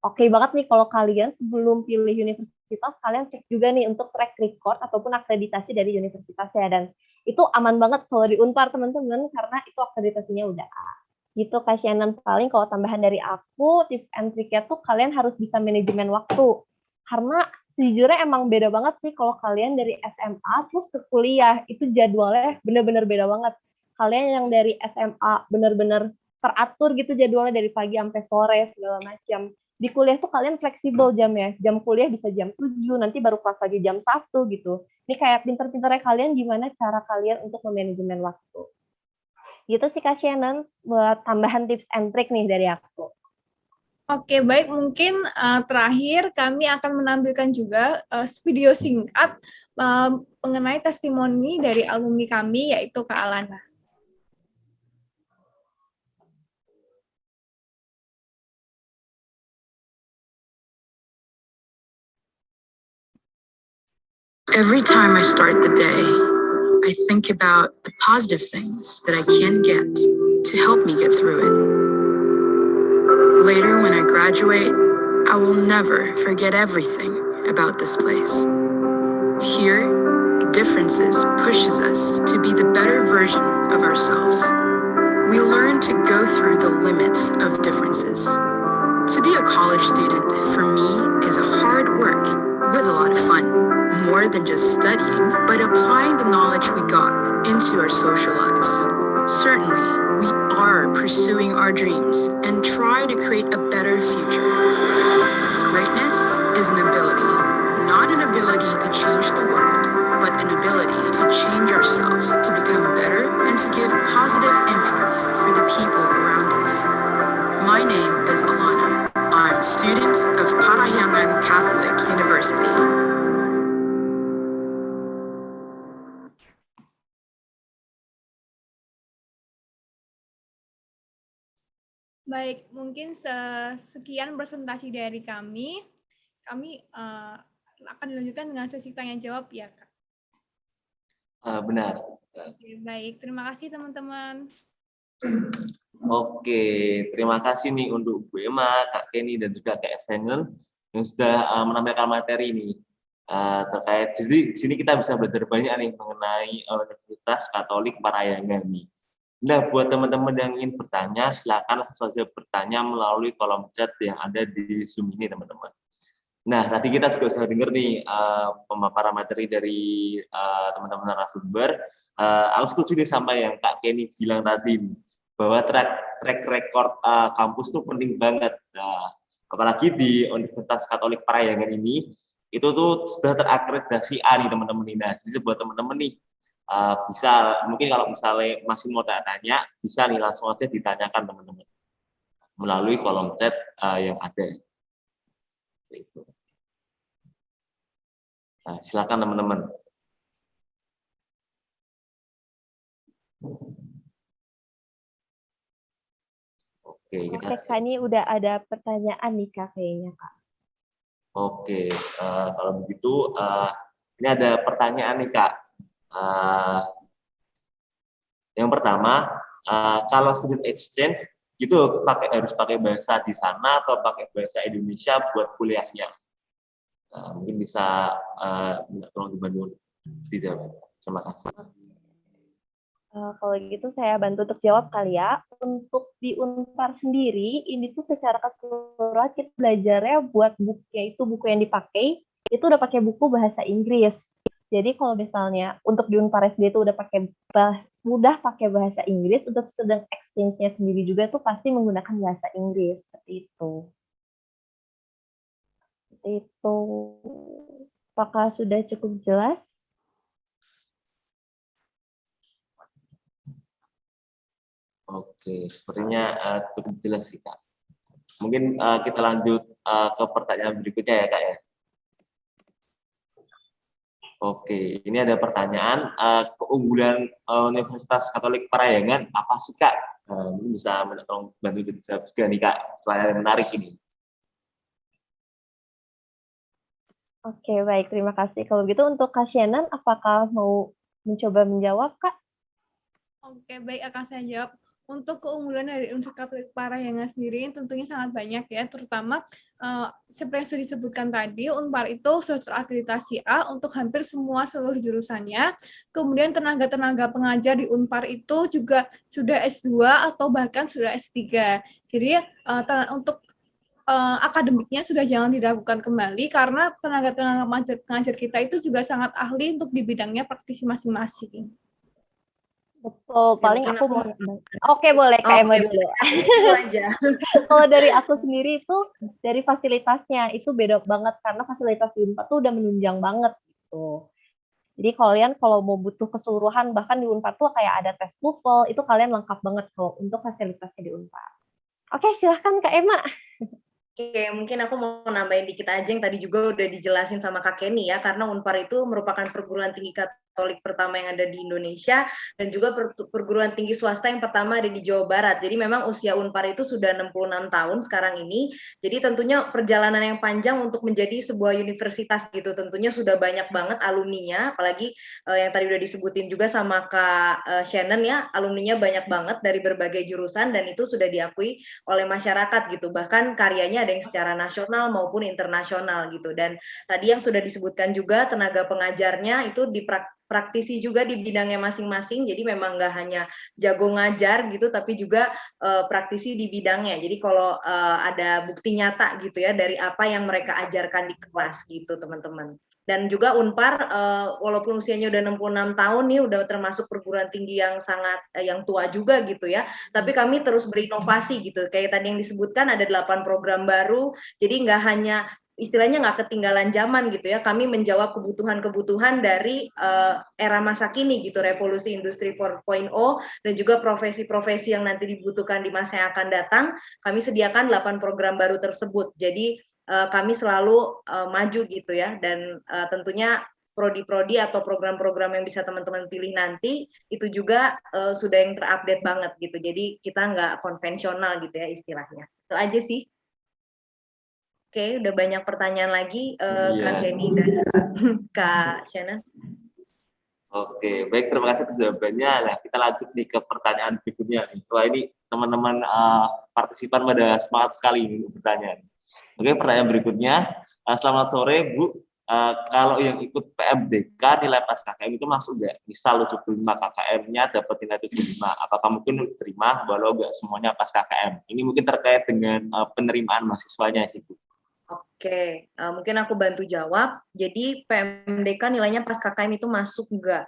oke banget nih kalau kalian sebelum pilih universitas, kalian cek juga nih untuk track record ataupun akreditasi dari universitasnya. Dan itu aman banget kalau di Unpar, teman-teman, karena itu akreditasinya udah A. Gitu, Kak Shannon. Paling kalau tambahan dari aku, tips and trick-nya tuh kalian harus bisa manajemen waktu. Karena sejujurnya emang beda banget sih kalau kalian dari SMA terus ke kuliah. Itu jadwalnya bener-bener beda banget. Kalian yang dari SMA bener-bener teratur gitu jadwalnya dari pagi sampai sore, segala macam. Di kuliah tuh kalian fleksibel jamnya. Jam kuliah bisa jam 7, nanti baru kelas lagi jam 1 gitu. Ini kayak pinter-pinternya kalian gimana cara kalian untuk memanajemen waktu. Gitu sih Kak Shannon, buat tambahan tips and trick nih dari aku. Oke, baik. Mungkin terakhir kami akan menampilkan juga video singkat mengenai testimoni dari alumni kami, yaitu Kak Alana. Every time I start the day, I think about the positive things that I can get to help me get through it. Later, when I graduate, I will never forget everything about this place. Here, differences pushes us to be the better version of ourselves. We learn to go through the limits of differences. To be a college student, for me, is a hard work with a lot of fun. More than just studying, but applying the knowledge we got into our social lives. Certainly, we are pursuing our dreams and try to create a better future. Greatness is an ability, not an ability to change the world, but an ability to change ourselves to become better and to give positive impacts for the people around us. My name is Alana. I'm a student of Parahyangan Catholic University. Baik, mungkin sekian presentasi dari kami. Kami akan dilanjutkan dengan sesi tanya jawab ya, Kak. Benar. Oke, baik, terima kasih teman-teman. Oke, terima kasih nih untuk Bu Emma, Kak Kenny, dan juga Kak Shannon yang sudah menampilkan materi ini terkait. Jadi di sini kita bisa belajar banyak nih mengenai Universitas Katolik Parahyangan nih. Nah, buat teman-teman yang ingin bertanya, silakan langsung saja bertanya melalui kolom chat yang ada di Zoom ini, teman-teman. Nah, tadi kita juga sudah dengar nih pemaparan materi dari teman-teman narasumber. Aku setuju nih sama yang Kak Kenny bilang tadi. bahwa track record kampus itu penting banget. Nah, apalagi di Universitas Katolik Parahyangan ini, itu tuh sudah terakreditasi A nih teman-teman ini. Nah, jadi buat teman-teman nih, bisa mungkin kalau misalnya masih mau tanya, bisa nih langsung aja ditanyakan teman-teman melalui kolom chat yang ada. Nah, silakan teman-teman. Oke, kita. Oke, Kak, ini udah ada pertanyaan nih Kak kayaknya Kak. Oke, kalau begitu ini ada pertanyaan nih Kak. Yang pertama, kalau student exchange gitu harus pakai bahasa di sana atau pakai bahasa Indonesia buat kuliahnya? Mungkin bisa tolong dibantu dijawab. Terima kasih. Kalau gitu saya bantu untuk jawab kali ya. Untuk di Unpar sendiri, ini tuh secara keseluruhan kita belajarnya buat bukunya itu, buku yang dipakai, itu udah pakai buku bahasa Inggris. Jadi kalau misalnya untuk di Unpar SD itu udah pakai bahasa Inggris, untuk student exchange-nya sendiri juga tuh pasti menggunakan bahasa Inggris, seperti itu. Seperti itu. Apakah sudah cukup jelas? Oke, sepertinya cukup jelas sih Kak. Mungkin kita lanjut ke pertanyaan berikutnya ya Kak ya. Oke, ini ada pertanyaan, keunggulan Universitas Katolik Parahyangan apa sih Kak? Mungkin bisa tolong bantu dijawab juga nih Kak, pertanyaan yang menarik ini. Oke, baik, terima kasih. Kalau gitu untuk Kak Shannon, apakah mau mencoba menjawab Kak? Oke, baik, akan saya jawab. Untuk keunggulan dari Universitas Katolik Parahyangan sendiri tentunya sangat banyak ya, terutama seperti yang sudah disebutkan tadi, Unpar itu sudah terakreditasi A untuk hampir semua seluruh jurusannya. Kemudian tenaga-tenaga pengajar di Unpar itu juga sudah S2 atau bahkan sudah S3. Jadi untuk akademiknya sudah jangan diragukan kembali karena tenaga-tenaga pengajar kita itu juga sangat ahli untuk di bidangnya praktisi masing-masing. Betul, paling mungkin aku mau. Oke, boleh Kak Emma dulu. Itu aja. Kalau dari aku sendiri itu dari fasilitasnya itu beda banget karena fasilitas di Unpar tuh udah menunjang banget gitu. Jadi kalian kalau mau butuh keseluruhan bahkan di Unpar tuh kayak ada tes TOEFL, itu kalian lengkap banget kalau untuk fasilitasnya di Unpar. Oke, silahkan Kak Emma. Oke, mungkin aku mau nambahin dikit aja yang tadi juga udah dijelasin sama Kak Kenny ya, karena Unpar itu merupakan perguruan tinggi Katolik pertama yang ada di Indonesia dan juga perguruan tinggi swasta yang pertama ada di Jawa Barat. Jadi memang usia Unpar itu sudah 66 tahun sekarang ini. Jadi tentunya perjalanan yang panjang untuk menjadi sebuah universitas gitu. Tentunya sudah banyak banget alumninya, apalagi yang tadi udah disebutin juga sama Kak Shannon ya, alumninya banyak banget dari berbagai jurusan dan itu sudah diakui oleh masyarakat gitu. Bahkan karyanya ada yang secara nasional maupun internasional gitu. Dan tadi yang sudah disebutkan juga tenaga pengajarnya itu praktisi juga di bidangnya masing-masing, jadi memang nggak hanya jago ngajar gitu, tapi juga praktisi di bidangnya. Jadi kalau ada bukti nyata gitu ya dari apa yang mereka ajarkan di kelas gitu teman-teman. Dan juga Unpar walaupun usianya udah 66 tahun nih udah termasuk perguruan tinggi yang sangat yang tua juga gitu ya. Tapi kami terus berinovasi gitu. Kayak tadi yang disebutkan ada 8 program baru. Jadi nggak hanya istilahnya nggak ketinggalan zaman gitu ya. Kami menjawab kebutuhan-kebutuhan dari era masa kini gitu, revolusi industri 4.0 dan juga profesi-profesi yang nanti dibutuhkan di masa yang akan datang. Kami sediakan 8 program baru tersebut. Jadi kami selalu maju gitu ya, dan tentunya prodi-prodi atau program-program yang bisa teman-teman pilih nanti itu juga sudah yang terupdate banget gitu. Jadi kita nggak konvensional gitu ya istilahnya. Itu aja sih. Oke, udah banyak pertanyaan lagi Kak Kenny dan Kak Shannon. Oke, baik, terima kasih atas jawabannya. Nah, kita lanjut nih ke pertanyaan berikutnya. Wah, ini teman-teman partisipan pada semangat sekali ini bertanya. Oke, pertanyaan berikutnya. Selamat sore, Bu. Kalau yang ikut PMDK nilai pas KKM itu masuk nggak? Misal 75 KKM-nya dapat nilai 75. Apakah mungkin diterima walau nggak semuanya pas KKM? Ini mungkin terkait dengan penerimaan mahasiswanya sih, Bu. Oke, mungkin aku bantu jawab. Jadi PMDK nilainya pas KKM itu masuk nggak?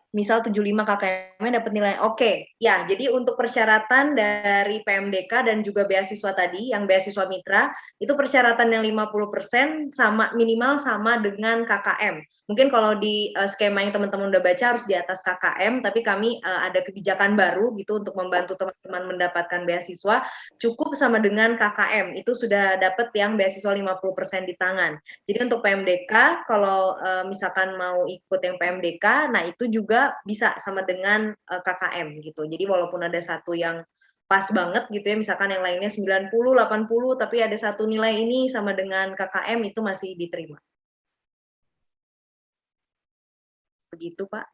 misal 75 KKM dapat nilai oke. Ya, jadi untuk persyaratan dari PMDK dan juga beasiswa tadi, yang beasiswa mitra, itu persyaratan yang 50% sama minimal sama dengan KKM. Mungkin kalau di skema yang teman-teman udah baca harus di atas KKM, tapi kami ada kebijakan baru gitu untuk membantu teman-teman mendapatkan beasiswa, cukup sama dengan KKM. Itu sudah dapat yang beasiswa 50% di tangan. Jadi untuk PMDK, kalau misalkan mau ikut yang PMDK, nah itu juga bisa sama dengan KKM gitu. Jadi walaupun ada satu yang pas banget gitu ya, misalkan yang lainnya 90, 80, tapi ada satu nilai ini sama dengan KKM, itu masih diterima. Begitu, Pak.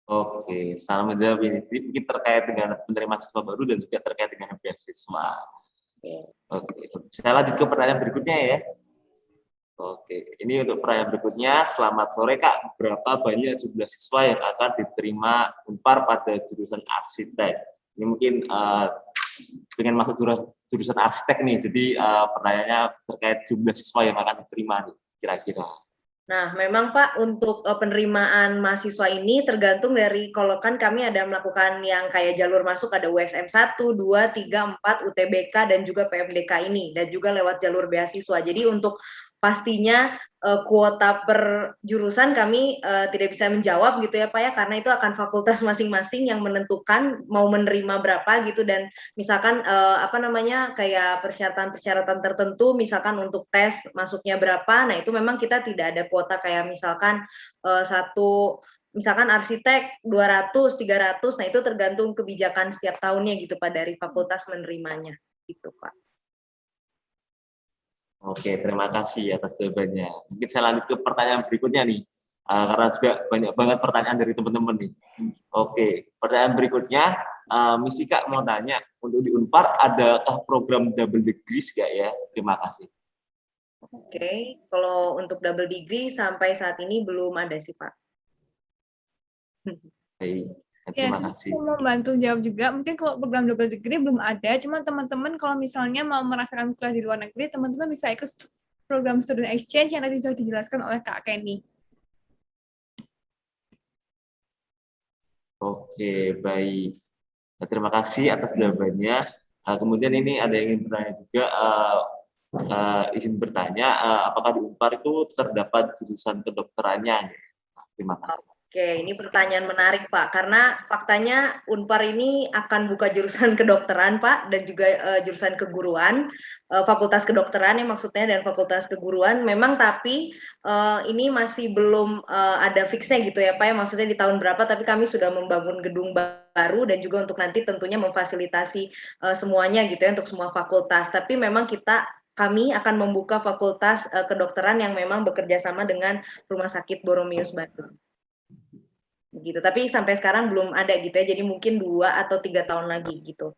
Oke, salam menjawab ini. Jadi mungkin terkait dengan penerima siswa baru dan juga terkait dengan beasiswa. Oke, saya lanjut ke pertanyaan berikutnya ya. Oke, ini untuk pertanyaan berikutnya. Selamat sore Kak, berapa banyak jumlah siswa yang akan diterima Unpar pada jurusan arsitek? Ini mungkin dengan masuk jurusan arsitek nih, jadi pertanyaannya terkait jumlah siswa yang akan diterima nih, kira-kira. Nah, memang Pak, untuk penerimaan mahasiswa ini tergantung dari, kalau kan kami ada melakukan yang kayak jalur masuk, ada USM 1, 2, 3, 4, UTBK, dan juga PMDK ini, dan juga lewat jalur beasiswa. Jadi untuk pastinya kuota per jurusan kami tidak bisa menjawab gitu ya Pak ya, karena itu akan fakultas masing-masing yang menentukan mau menerima berapa gitu, dan misalkan kayak persyaratan-persyaratan tertentu, misalkan untuk tes masuknya berapa, nah itu memang kita tidak ada kuota kayak misalkan misalkan arsitek 200, 300, nah itu tergantung kebijakan setiap tahunnya gitu Pak, dari fakultas menerimanya gitu Pak. Oke, terima kasih atas jawabannya. Mungkin saya lanjut ke pertanyaan berikutnya nih, karena juga banyak banget pertanyaan dari teman-teman nih. Oke, pertanyaan berikutnya, Misi Kak mau tanya, untuk di Unpar adakah program double degree nggak ya? Terima kasih. Oke, kalau untuk double degree sampai saat ini belum ada sih Pak. Baik. Ya, Terima kasih. saya mau bantu jawab juga. Mungkin kalau program double degree belum ada, cuma teman-teman kalau misalnya mau merasakan kuliah di luar negeri, teman-teman bisa ikut program student exchange yang tadi sudah dijelaskan oleh Kak Kenny. Oke, baik. Terima kasih atas jawabannya. Kemudian ini ada yang ingin bertanya juga, izin bertanya, apakah di Unpar itu terdapat jurusan kedokterannya? Terima kasih. Oke, ini pertanyaan menarik Pak, karena faktanya Unpar ini akan buka jurusan kedokteran Pak, dan juga jurusan keguruan, fakultas kedokteran ya maksudnya, dan fakultas keguruan memang, tapi ini masih belum ada fixnya gitu ya Pak ya, maksudnya di tahun berapa, tapi kami sudah membangun gedung baru dan juga untuk nanti tentunya memfasilitasi semuanya gitu ya, untuk semua fakultas, tapi memang kami akan membuka fakultas kedokteran yang memang bekerja sama dengan Rumah Sakit Boromeus Bandung. Gitu, tapi sampai sekarang belum ada gitu ya, jadi mungkin 2 atau 3 tahun lagi gitu.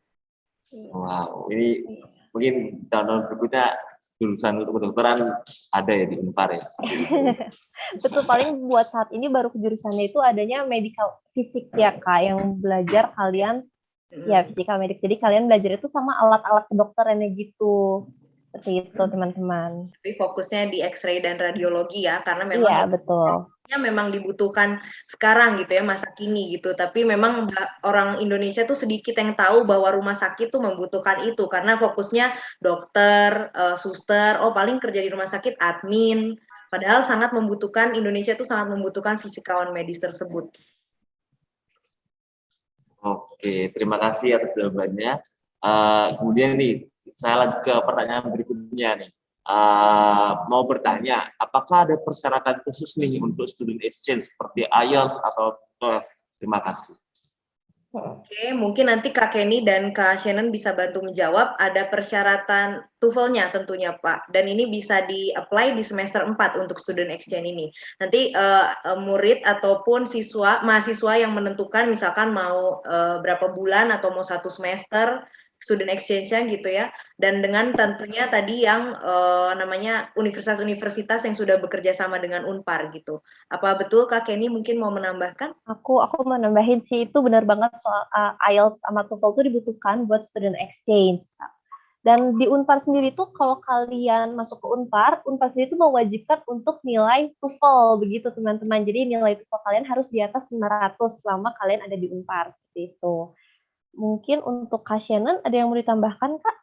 Wow, ini mungkin tahun berikutnya jurusan untuk kedokteran ada ya di Unpar ya. Betul, paling buat saat ini baru jurusannya itu adanya medical fisik ya Kak, yang belajar kalian ya physical medik. Jadi kalian belajar itu sama alat-alat kedokterannya gitu. Seperti itu teman-teman. Tapi fokusnya di X-ray dan radiologi ya, karena memang iya, betul. Memang dibutuhkan sekarang gitu ya, masa kini gitu. Tapi memang orang Indonesia tuh sedikit yang tahu bahwa rumah sakit tuh membutuhkan itu, karena fokusnya dokter, suster, paling kerja di rumah sakit admin. Padahal sangat membutuhkan, Indonesia tuh sangat membutuhkan fisikawan medis tersebut. Oke, terima kasih atas jawabannya. Kemudian nih, saya lanjut ke pertanyaan berikutnya nih. Mau bertanya, apakah ada persyaratan khusus nih untuk student exchange seperti IELTS atau TOEFL? Terima kasih. Oke, mungkin nanti Kak Kenny dan Kak Shannon bisa bantu menjawab. Ada persyaratan TOEFL-nya tentunya Pak, dan ini bisa di-apply di semester 4 untuk student exchange ini. Nanti murid ataupun mahasiswa yang menentukan misalkan mau berapa bulan atau mau 1 semester student exchange-nya gitu ya, dan dengan tentunya tadi yang namanya universitas-universitas yang sudah bekerja sama dengan Unpar gitu. Apa betul Kak Kenny mungkin mau menambahkan? Aku mau nambahin sih, itu benar banget soal IELTS sama TOEFL itu dibutuhkan buat student exchange. Dan di Unpar sendiri tuh kalau kalian masuk ke Unpar sendiri tuh mewajibkan untuk nilai TOEFL begitu teman-teman. Jadi nilai TOEFL kalian harus di atas 500 selama kalian ada di Unpar seperti itu. Mungkin untuk Kak Shannon ada yang mau ditambahkan, Kak?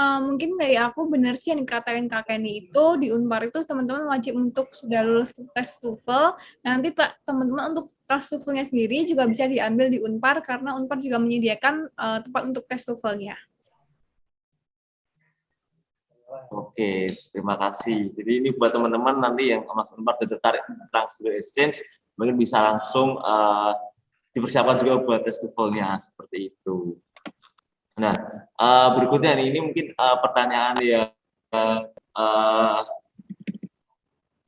Mungkin dari aku benar sih yang dikatakan Kak Kenny itu di Unpar itu teman-teman wajib untuk sudah lulus tes TOEFL. Nanti teman-teman untuk tes TOEFL-nya sendiri juga bisa diambil di Unpar karena Unpar juga menyediakan tempat untuk tes TOEFL-nya. Oke, terima kasih. Jadi ini buat teman-teman nanti yang masuk Unpar dan tertarik tentang Student Exchange, mungkin bisa langsung dipersiapkan juga buat tes TOEFL-nya seperti itu. Nah, berikutnya nih, ini mungkin pertanyaan yang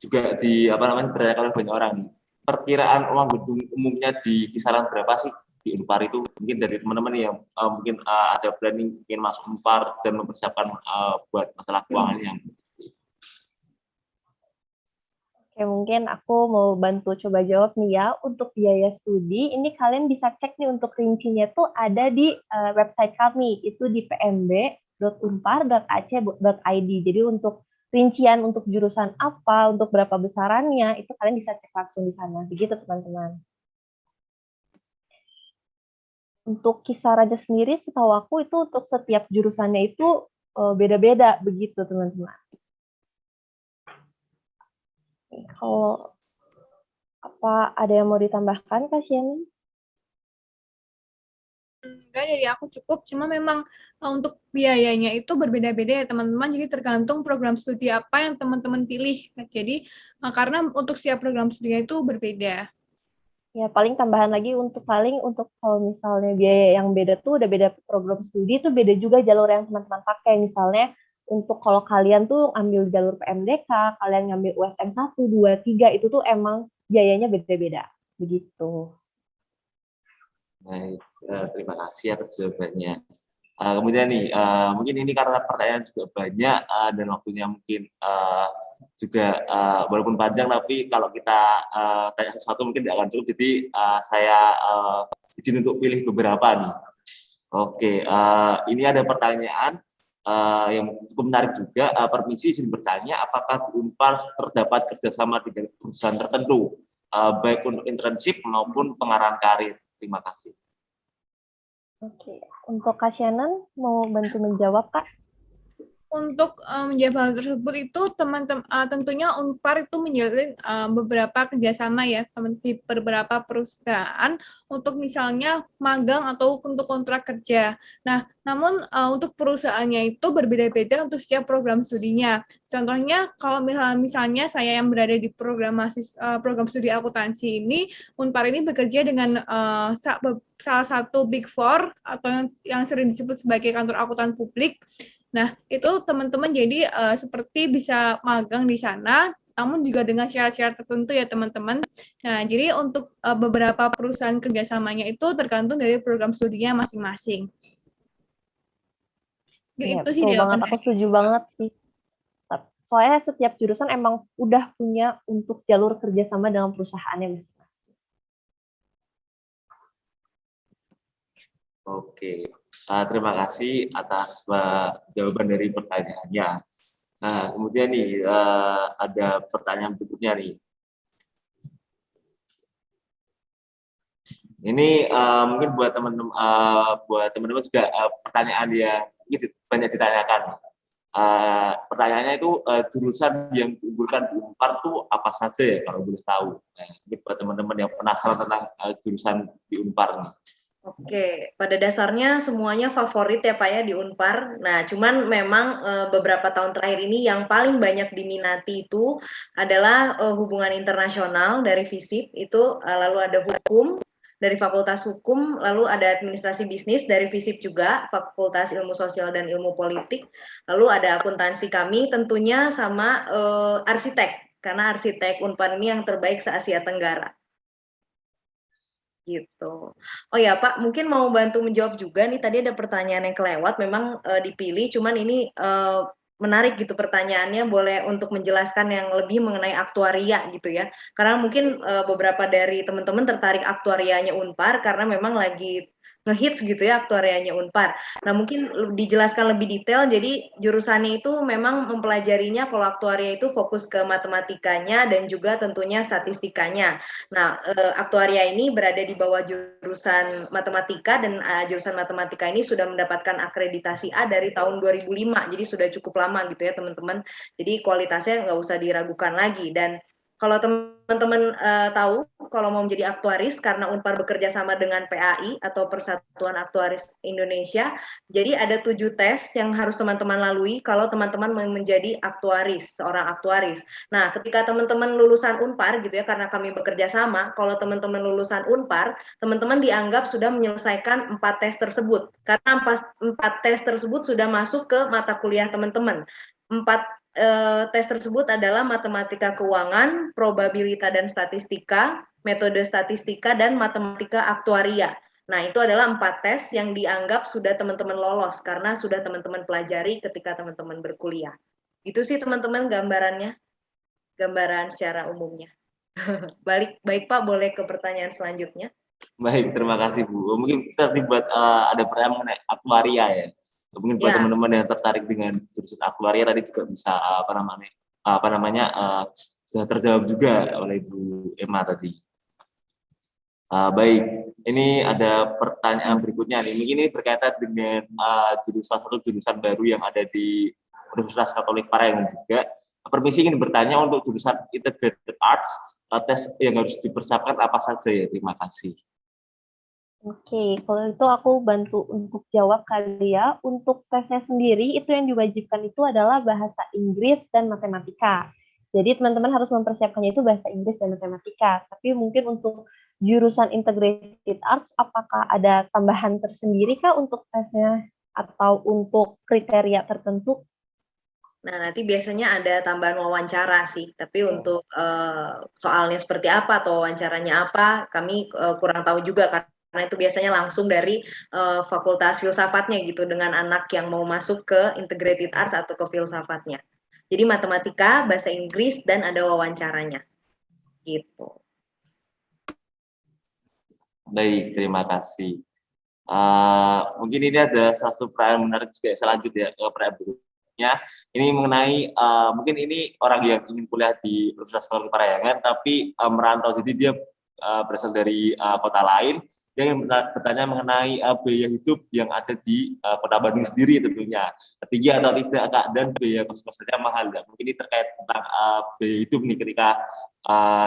juga ditanyakan oleh banyak orang nih. Perkiraan uang gedung umumnya di kisaran berapa sih di Unpar itu? Mungkin dari teman-teman yang mungkin ada planning ingin masuk Unpar dan mempersiapkan buat masalah keuangan yang Oke, mungkin aku mau bantu coba jawab nih ya. Untuk biaya studi, ini kalian bisa cek nih untuk rincinya tuh ada di website kami, itu di pmb.unpar.ac.id. Jadi untuk rincian untuk jurusan apa, untuk berapa besarannya, itu kalian bisa cek langsung di sana. Begitu teman-teman. Untuk kisarannya sendiri, setahu aku itu untuk setiap jurusannya itu beda-beda, begitu teman-teman. Kalau apa ada yang mau ditambahkan, Kak Shannon? Enggak, dari aku cukup. Cuma memang untuk biayanya itu berbeda-beda ya teman-teman. Jadi tergantung program studi apa yang teman-teman pilih. Jadi karena untuk setiap program studinya itu berbeda. Ya, paling tambahan lagi untuk kalau misalnya biaya yang beda tuh udah beda program studi tuh beda juga jalur yang teman-teman pakai. Misalnya untuk kalau kalian tuh ambil jalur PMDK, kalian ngambil USM 1, 2, 3, itu tuh emang biayanya beda-beda. Begitu. Baik, terima kasih atas jawabannya. Kemudian nih, mungkin ini karena pertanyaan juga banyak dan waktunya mungkin juga walaupun panjang, tapi kalau kita tanya sesuatu mungkin tidak akan cukup. Jadi saya izin untuk pilih beberapa nih. Oke, ini ada pertanyaan yang cukup menarik juga. Permisi izin bertanya, apakah di Unpar terdapat kerjasama dengan perusahaan tertentu, baik untuk internship maupun pengarahan karir? Terima kasih. Oke, untuk Kak Shannon mau bantu menjawab, Kak? Untuk menjawab hal tersebut itu teman-teman tentunya Unpar itu menjalin beberapa kerjasama ya di beberapa perusahaan untuk misalnya magang atau untuk kontrak kerja. Nah, namun untuk perusahaannya itu berbeda-beda untuk setiap program studinya. Contohnya kalau misalnya saya yang berada di program studi akuntansi ini, Unpar ini bekerja dengan salah satu Big Four atau yang sering disebut sebagai kantor akuntan publik. Nah, itu teman-teman jadi seperti bisa magang di sana, namun juga dengan syarat-syarat tertentu ya teman-teman. Nah, jadi untuk beberapa perusahaan kerjasamanya itu tergantung dari program studinya masing-masing. Ya, itu sih betul banget, jawaban aku setuju banget sih. Soalnya setiap jurusan emang udah punya untuk jalur kerjasama dengan perusahaannya masing-masing. Oke, terima kasih atas jawaban dari pertanyaannya. Nah, kemudian nih ada pertanyaan berikutnya nih. Ini mungkin buat teman-teman juga pertanyaan yang banyak ditanyakan. Pertanyaannya itu jurusan yang diunggulkan di Unpar itu apa saja ya kalau boleh tahu? Nah, ini buat teman-teman yang penasaran tentang jurusan di Unpar nih. Oke, pada dasarnya semuanya favorit ya Pak ya di Unpar. Nah, cuman memang beberapa tahun terakhir ini yang paling banyak diminati itu adalah hubungan internasional dari FISIP itu, lalu ada hukum dari Fakultas Hukum, lalu ada administrasi bisnis dari FISIP juga, Fakultas Ilmu Sosial dan Ilmu Politik, lalu ada akuntansi kami tentunya sama arsitek, karena arsitek Unpar ini yang terbaik se-Asia Tenggara. Gitu. Oh ya Pak, mungkin mau bantu menjawab juga nih, tadi ada pertanyaan yang kelewat, memang dipilih, cuman ini menarik gitu pertanyaannya, boleh untuk menjelaskan yang lebih mengenai aktuaria gitu ya, karena mungkin beberapa dari teman-teman tertarik aktuarianya Unpar, karena memang lagi ngehits gitu ya aktuarianya Unpar. Nah, mungkin dijelaskan lebih detail. Jadi jurusannya itu memang mempelajarinya, kalau aktuaria itu fokus ke matematikanya dan juga tentunya statistikanya. Nah, aktuaria ini berada di bawah jurusan matematika, dan jurusan matematika ini sudah mendapatkan akreditasi A dari tahun 2005. Jadi sudah cukup lama gitu ya teman-teman. Jadi kualitasnya nggak usah diragukan lagi. Dan kalau teman-teman tahu, kalau mau menjadi aktuaris, karena Unpar bekerja sama dengan PAI atau Persatuan Aktuaris Indonesia, jadi ada 7 tes yang harus teman-teman lalui kalau teman-teman mau menjadi aktuaris, seorang aktuaris. Nah, ketika teman-teman lulusan Unpar gitu ya, karena kami bekerja sama, kalau teman-teman lulusan Unpar, teman-teman dianggap sudah menyelesaikan 4 tes tersebut. Karena 4 tes tersebut sudah masuk ke mata kuliah teman-teman. 4 tes tersebut adalah matematika keuangan, probabilita dan statistika, metode statistika, dan matematika aktuaria. Nah, itu adalah 4 tes yang dianggap sudah teman-teman lolos karena sudah teman-teman pelajari ketika teman-teman berkuliah. Itu sih teman-teman gambarannya, gambaran secara umumnya. Baik Pak, boleh ke pertanyaan selanjutnya. Baik, terima kasih Bu. Mungkin kita buat ada pertanyaan mengenai aktuaria ya. Mungkin buat teman-teman yang tertarik dengan jurusan aktuaria tadi juga bisa sudah terjawab juga oleh Bu Emma tadi. Baik, ini ada pertanyaan berikutnya nih. Mungkin ini berkaitan dengan salah satu jurusan baru yang ada di Universitas Katolik Parahyangan juga. Permisi ingin bertanya untuk jurusan Integrated Arts, tes yang harus dipersiapkan apa saja ya? Terima kasih. Oke, kalau itu aku bantu untuk jawab kali ya. Untuk tesnya sendiri, itu yang diwajibkan itu adalah bahasa Inggris dan matematika. Jadi teman-teman harus mempersiapkannya itu bahasa Inggris dan matematika. Tapi mungkin untuk jurusan Integrated Arts, apakah ada tambahan tersendiri kah untuk tesnya? Atau untuk kriteria tertentu? Nah, nanti biasanya ada tambahan wawancara sih. Tapi untuk soalnya seperti apa atau wawancaranya apa, kami kurang tahu juga, karena itu biasanya langsung dari fakultas filsafatnya gitu, dengan anak yang mau masuk ke Integrated Arts atau ke filsafatnya. Jadi matematika, bahasa Inggris, dan ada wawancaranya. Gitu. Baik, terima kasih. Mungkin ini ada satu pertanyaan menarik juga selanjutnya ke pertanyaan berikutnya. Ini mengenai mungkin ini orang yang ingin kuliah di Universitas Katolik Parahyangan tapi merantau, jadi dia berasal dari kota lain. Dia ingin bertanya mengenai biaya hidup yang ada di Kota Bandung sendiri tentunya, tinggi atau tidak Kak, dan biaya kos-kosannya mahal nggak? Mungkin ini terkait tentang biaya hidup nih ketika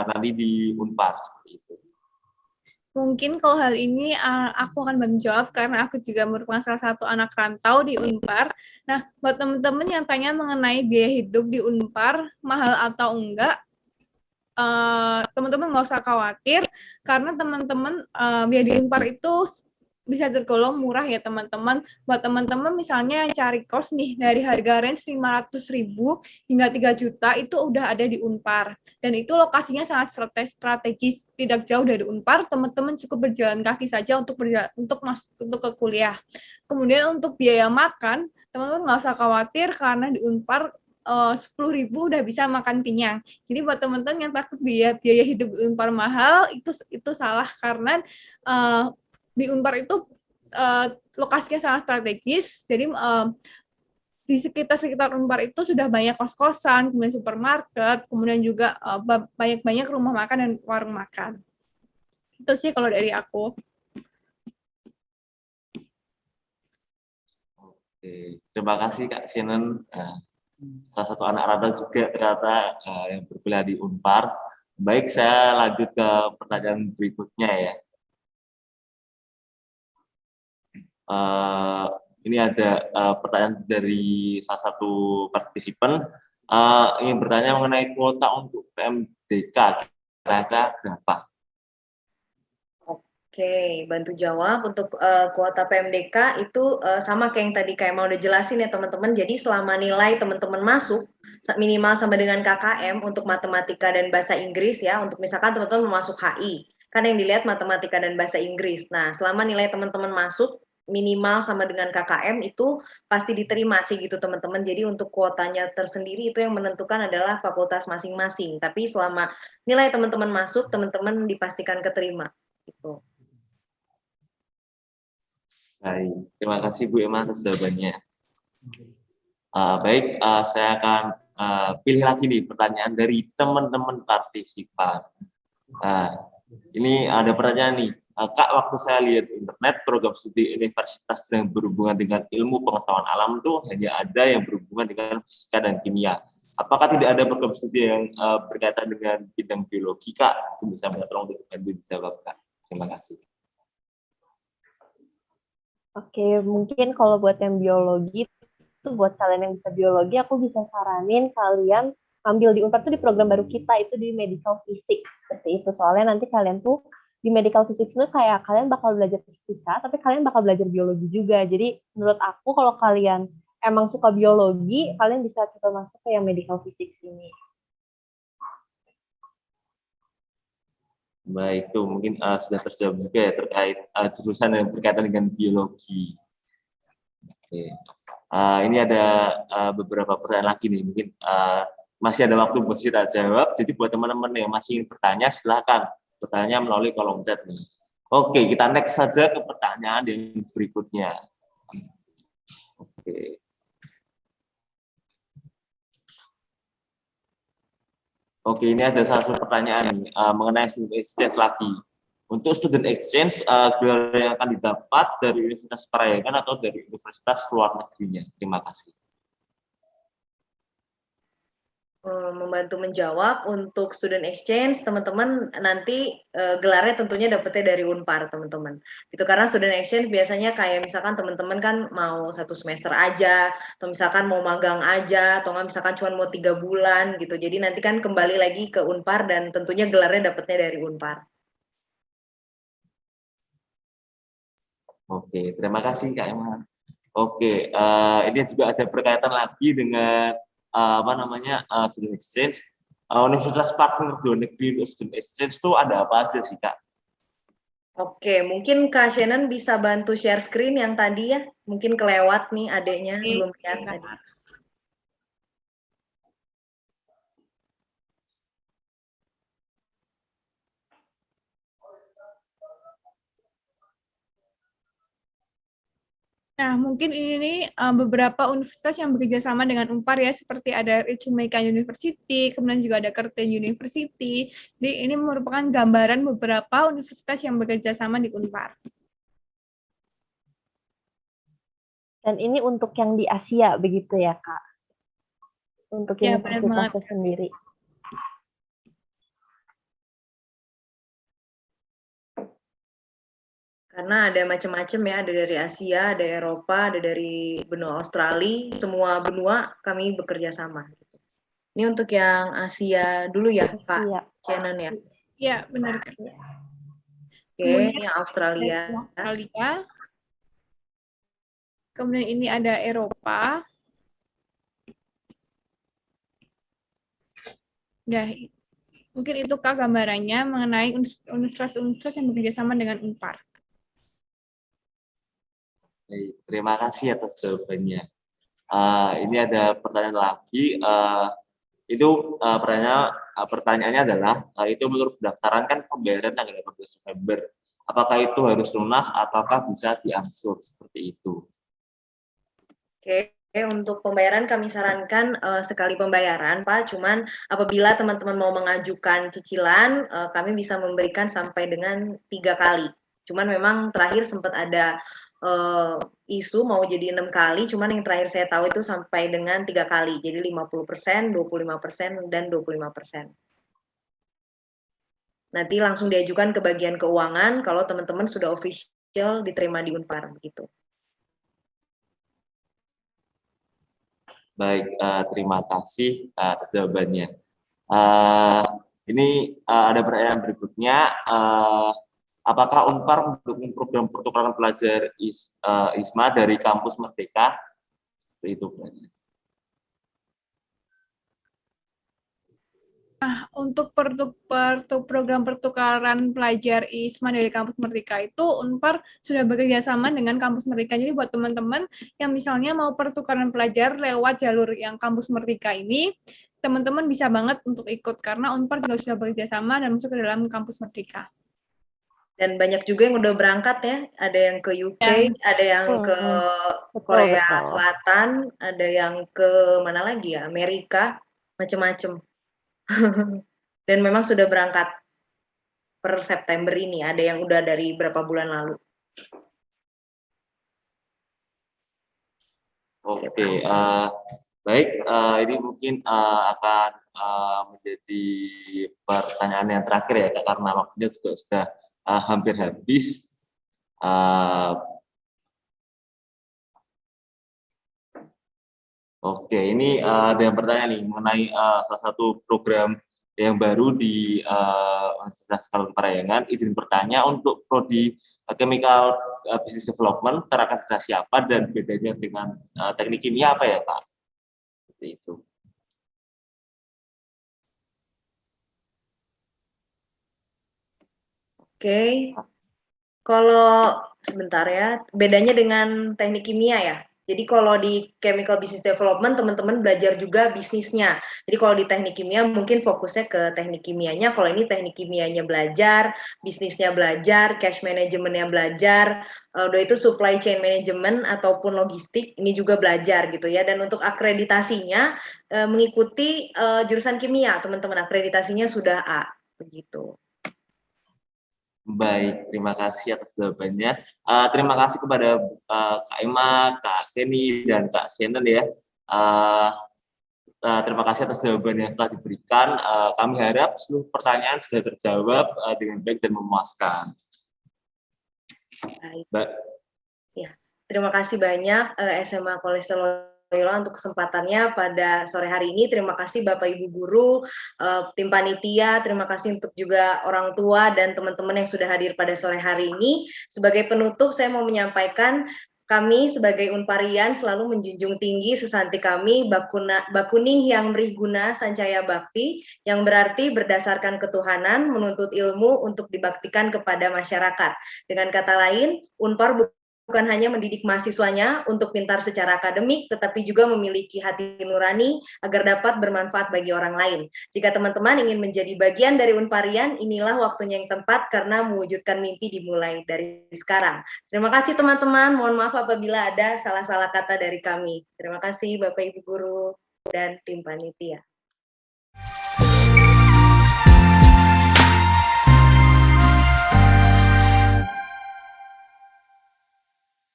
nanti di Unpar seperti itu. Mungkin kalau hal ini aku akan menjawab karena aku juga merupakan salah satu anak rantau di Unpar. Nah, buat teman-teman yang tanya mengenai biaya hidup di Unpar, mahal atau enggak, teman-teman nggak usah khawatir, karena teman-teman biaya di Unpar itu bisa tergolong murah ya teman-teman. Buat teman-teman misalnya cari kos nih dari harga range 500.000 hingga 3 juta itu udah ada di Unpar. Dan itu lokasinya sangat strategis, tidak jauh dari Unpar. Teman-teman cukup berjalan kaki saja untuk ke kuliah. Kemudian untuk biaya makan, teman-teman nggak usah khawatir karena di Unpar 10.000 udah bisa makan kenyang. Jadi buat teman-teman yang takut biaya hidup di Unpar mahal, itu salah, karena di Unpar itu lokasinya sangat strategis. Jadi di sekitar Unpar itu sudah banyak kos-kosan, kemudian supermarket, kemudian juga banyak-banyak rumah makan dan warung makan. Itu sih kalau dari aku. Oke, terima kasih Kak Shannon. Salah satu anak rantau juga ternyata yang berkuliah di Unpar. Baik, saya lanjut ke pertanyaan berikutnya ya. Ini ada pertanyaan dari salah satu partisipan, ingin bertanya mengenai kuota untuk PMDK, kira-kira berapa? Oke, bantu jawab. Untuk kuota PMDK itu sama kayak yang tadi kayak mau udah jelasin ya teman-teman. Jadi selama nilai teman-teman masuk minimal sama dengan KKM untuk matematika dan bahasa Inggris ya. Untuk misalkan teman-teman masuk HI, kan yang dilihat matematika dan bahasa Inggris. Nah, selama nilai teman-teman masuk minimal sama dengan KKM itu pasti diterima sih gitu teman-teman. Jadi untuk kuotanya tersendiri itu yang menentukan adalah fakultas masing-masing. Tapi selama nilai teman-teman masuk, teman-teman dipastikan keterima gitu. Baik, terima kasih Bu Emma atas jawabannya. Baik, saya akan pilih lagi nih pertanyaan dari teman-teman partisipan. Ini ada pertanyaan nih, Kak, waktu saya lihat internet program studi universitas yang berhubungan dengan ilmu pengetahuan alam itu hanya ada yang berhubungan dengan fisika dan kimia. Apakah tidak ada program studi yang berkaitan dengan bidang biologi, Kak? Itu bisa tolong dijawab, Kak. Terima kasih. Oke, mungkin kalau buat yang biologi, itu buat kalian yang bisa biologi, aku bisa saranin kalian ambil di Unpar tuh di program baru kita, itu di medical physics, seperti itu. Soalnya nanti kalian tuh di medical physics itu kayak kalian bakal belajar fisika, tapi kalian bakal belajar biologi juga. Jadi menurut aku kalau kalian emang suka biologi, kalian bisa coba masuk ke yang medical physics ini. Baik, itu mungkin sudah terjawab juga ya terkait jurusan yang berkaitan dengan biologi. Oke. Ini ada beberapa pertanyaan lagi nih, mungkin masih ada waktu buat kita jawab. Jadi buat teman-teman yang masih ingin bertanya, silakan bertanya melalui kolom chat nih. Oke, kita next saja ke pertanyaan yang berikutnya. Oke. Oke, ini ada satu pertanyaan nih, mengenai student exchange lagi. Untuk student exchange, gelar yang akan didapat dari Universitas Parahyangan atau dari universitas luar negerinya? Terima kasih. Membantu menjawab untuk student exchange, teman-teman nanti gelarnya tentunya dapetnya dari Unpar, teman-teman. Itu karena student exchange biasanya kayak misalkan teman-teman kan mau 1 semester aja, atau misalkan mau magang aja, atau nggak misalkan cuma mau 3 bulan gitu. Jadi nanti kan kembali lagi ke Unpar dan tentunya gelarnya dapetnya dari Unpar. Oke, terima kasih Kak Emma. Oke, ini juga ada berkaitan lagi dengan student exchange. Universitas partner luar negeri untuk student exchange itu ada apa aja sih Kak? Oke, mungkin Kak Shannon bisa bantu share screen yang tadi ya, mungkin kelewat nih adeknya belum lihat tadi. Nah, mungkin ini nih beberapa universitas yang bekerja sama dengan Unpar ya, seperti ada Ritsumeikan University, kemudian juga ada Curtin University. Jadi ini merupakan gambaran beberapa universitas yang bekerja sama di Unpar. Dan ini untuk yang di Asia, begitu ya, Kak? Untuk Ya, universitasnya sendiri. Karena ada macam-macam ya, ada dari Asia, ada Eropa, ada dari benua Australia, semua benua kami bekerja sama. Ini untuk yang Asia dulu ya, Pak Shannon ya? Iya, benar. Oke, ini yang Australia. Kemudian ini ada Eropa. Ya, mungkin itu Kak gambarannya mengenai universitas-universitas yang bekerja sama dengan Unpar. Terima kasih atas jawabannya. Ini ada pertanyaan lagi. Pertanyaannya adalah, itu menurut pendaftaran kan pembayaran tanggal 18 November. Apakah itu harus lunas ataukah bisa diangsur seperti itu? Oke, untuk pembayaran kami sarankan sekali pembayaran, Pak. Cuman apabila teman-teman mau mengajukan cicilan, kami bisa memberikan sampai dengan 3 kali. Cuman memang terakhir sempat ada isu mau jadi 6 kali, cuman yang terakhir saya tahu itu sampai dengan 3 kali. Jadi 50%, 25%, dan 25%. Nanti langsung diajukan ke bagian keuangan kalau teman-teman sudah official diterima di Unpar begitu. Baik, terima kasih atas jawabannya. Ini ada pertanyaan berikutnya. Apakah Unpar mendukung program pertukaran pelajar ISMA dari kampus Merdeka? Seperti itu. Nah, untuk program pertukaran pelajar ISMA dari kampus Merdeka itu Unpar sudah bekerja sama dengan kampus Merdeka. Jadi buat teman-teman yang misalnya mau pertukaran pelajar lewat jalur yang kampus Merdeka ini, teman-teman bisa banget untuk ikut karena Unpar juga sudah bekerja sama dan masuk ke dalam kampus Merdeka. Dan banyak juga yang udah berangkat ya, ada yang ke UK, ada yang ke Betul, Korea betul. Selatan, ada yang ke mana lagi ya, Amerika, macam-macam. Dan memang sudah berangkat per September ini, ada yang udah dari berapa bulan lalu. Oke, baik, ini mungkin akan menjadi pertanyaan yang terakhir ya, Kak, karena waktunya juga sudah hampir habis. Oke, ini ada yang bertanya nih mengenai salah satu program yang baru di Universitas Kalteng Parahyangan. Izin bertanya untuk prodi Chemical Business Development terakreditasi apa dan bedanya dengan teknik kimia apa ya, Pak? Seperti itu. Oke, kalau sebentar ya, bedanya dengan teknik kimia ya. Jadi kalau di Chemical Business Development teman-teman belajar juga bisnisnya. Jadi kalau di teknik kimia mungkin fokusnya ke teknik kimianya, kalau ini teknik kimianya belajar, bisnisnya belajar, cash manajemennya belajar, udah itu supply chain management ataupun logistik ini juga belajar gitu ya. Dan untuk akreditasinya mengikuti jurusan kimia, teman-teman akreditasinya sudah A begitu. Baik, terima kasih atas jawabannya. Terima kasih kepada Kak Emma, Kak Kenny, dan Kak Shannon ya. Terima kasih atas jawaban yang telah diberikan. Kami harap seluruh pertanyaan sudah terjawab dengan baik dan memuaskan. Baik. Ya, terima kasih banyak SMA Kolese Loyola untuk kesempatannya pada sore hari ini. Terima kasih Bapak Ibu guru, tim panitia, terima kasih untuk juga orang tua dan teman-teman yang sudah hadir pada sore hari ini. Sebagai penutup saya mau menyampaikan kami sebagai Unparian selalu menjunjung tinggi sesanti kami bakuning yang berih guna sancaya bakti, yang berarti berdasarkan ketuhanan menuntut ilmu untuk dibaktikan kepada masyarakat. Dengan kata lain, Unpar bukan hanya mendidik mahasiswanya untuk pintar secara akademik, tetapi juga memiliki hati nurani agar dapat bermanfaat bagi orang lain. Jika teman-teman ingin menjadi bagian dari Unparian, inilah waktunya yang tepat karena mewujudkan mimpi dimulai dari sekarang. Terima kasih teman-teman, mohon maaf apabila ada salah-salah kata dari kami. Terima kasih Bapak Ibu Guru dan tim panitia.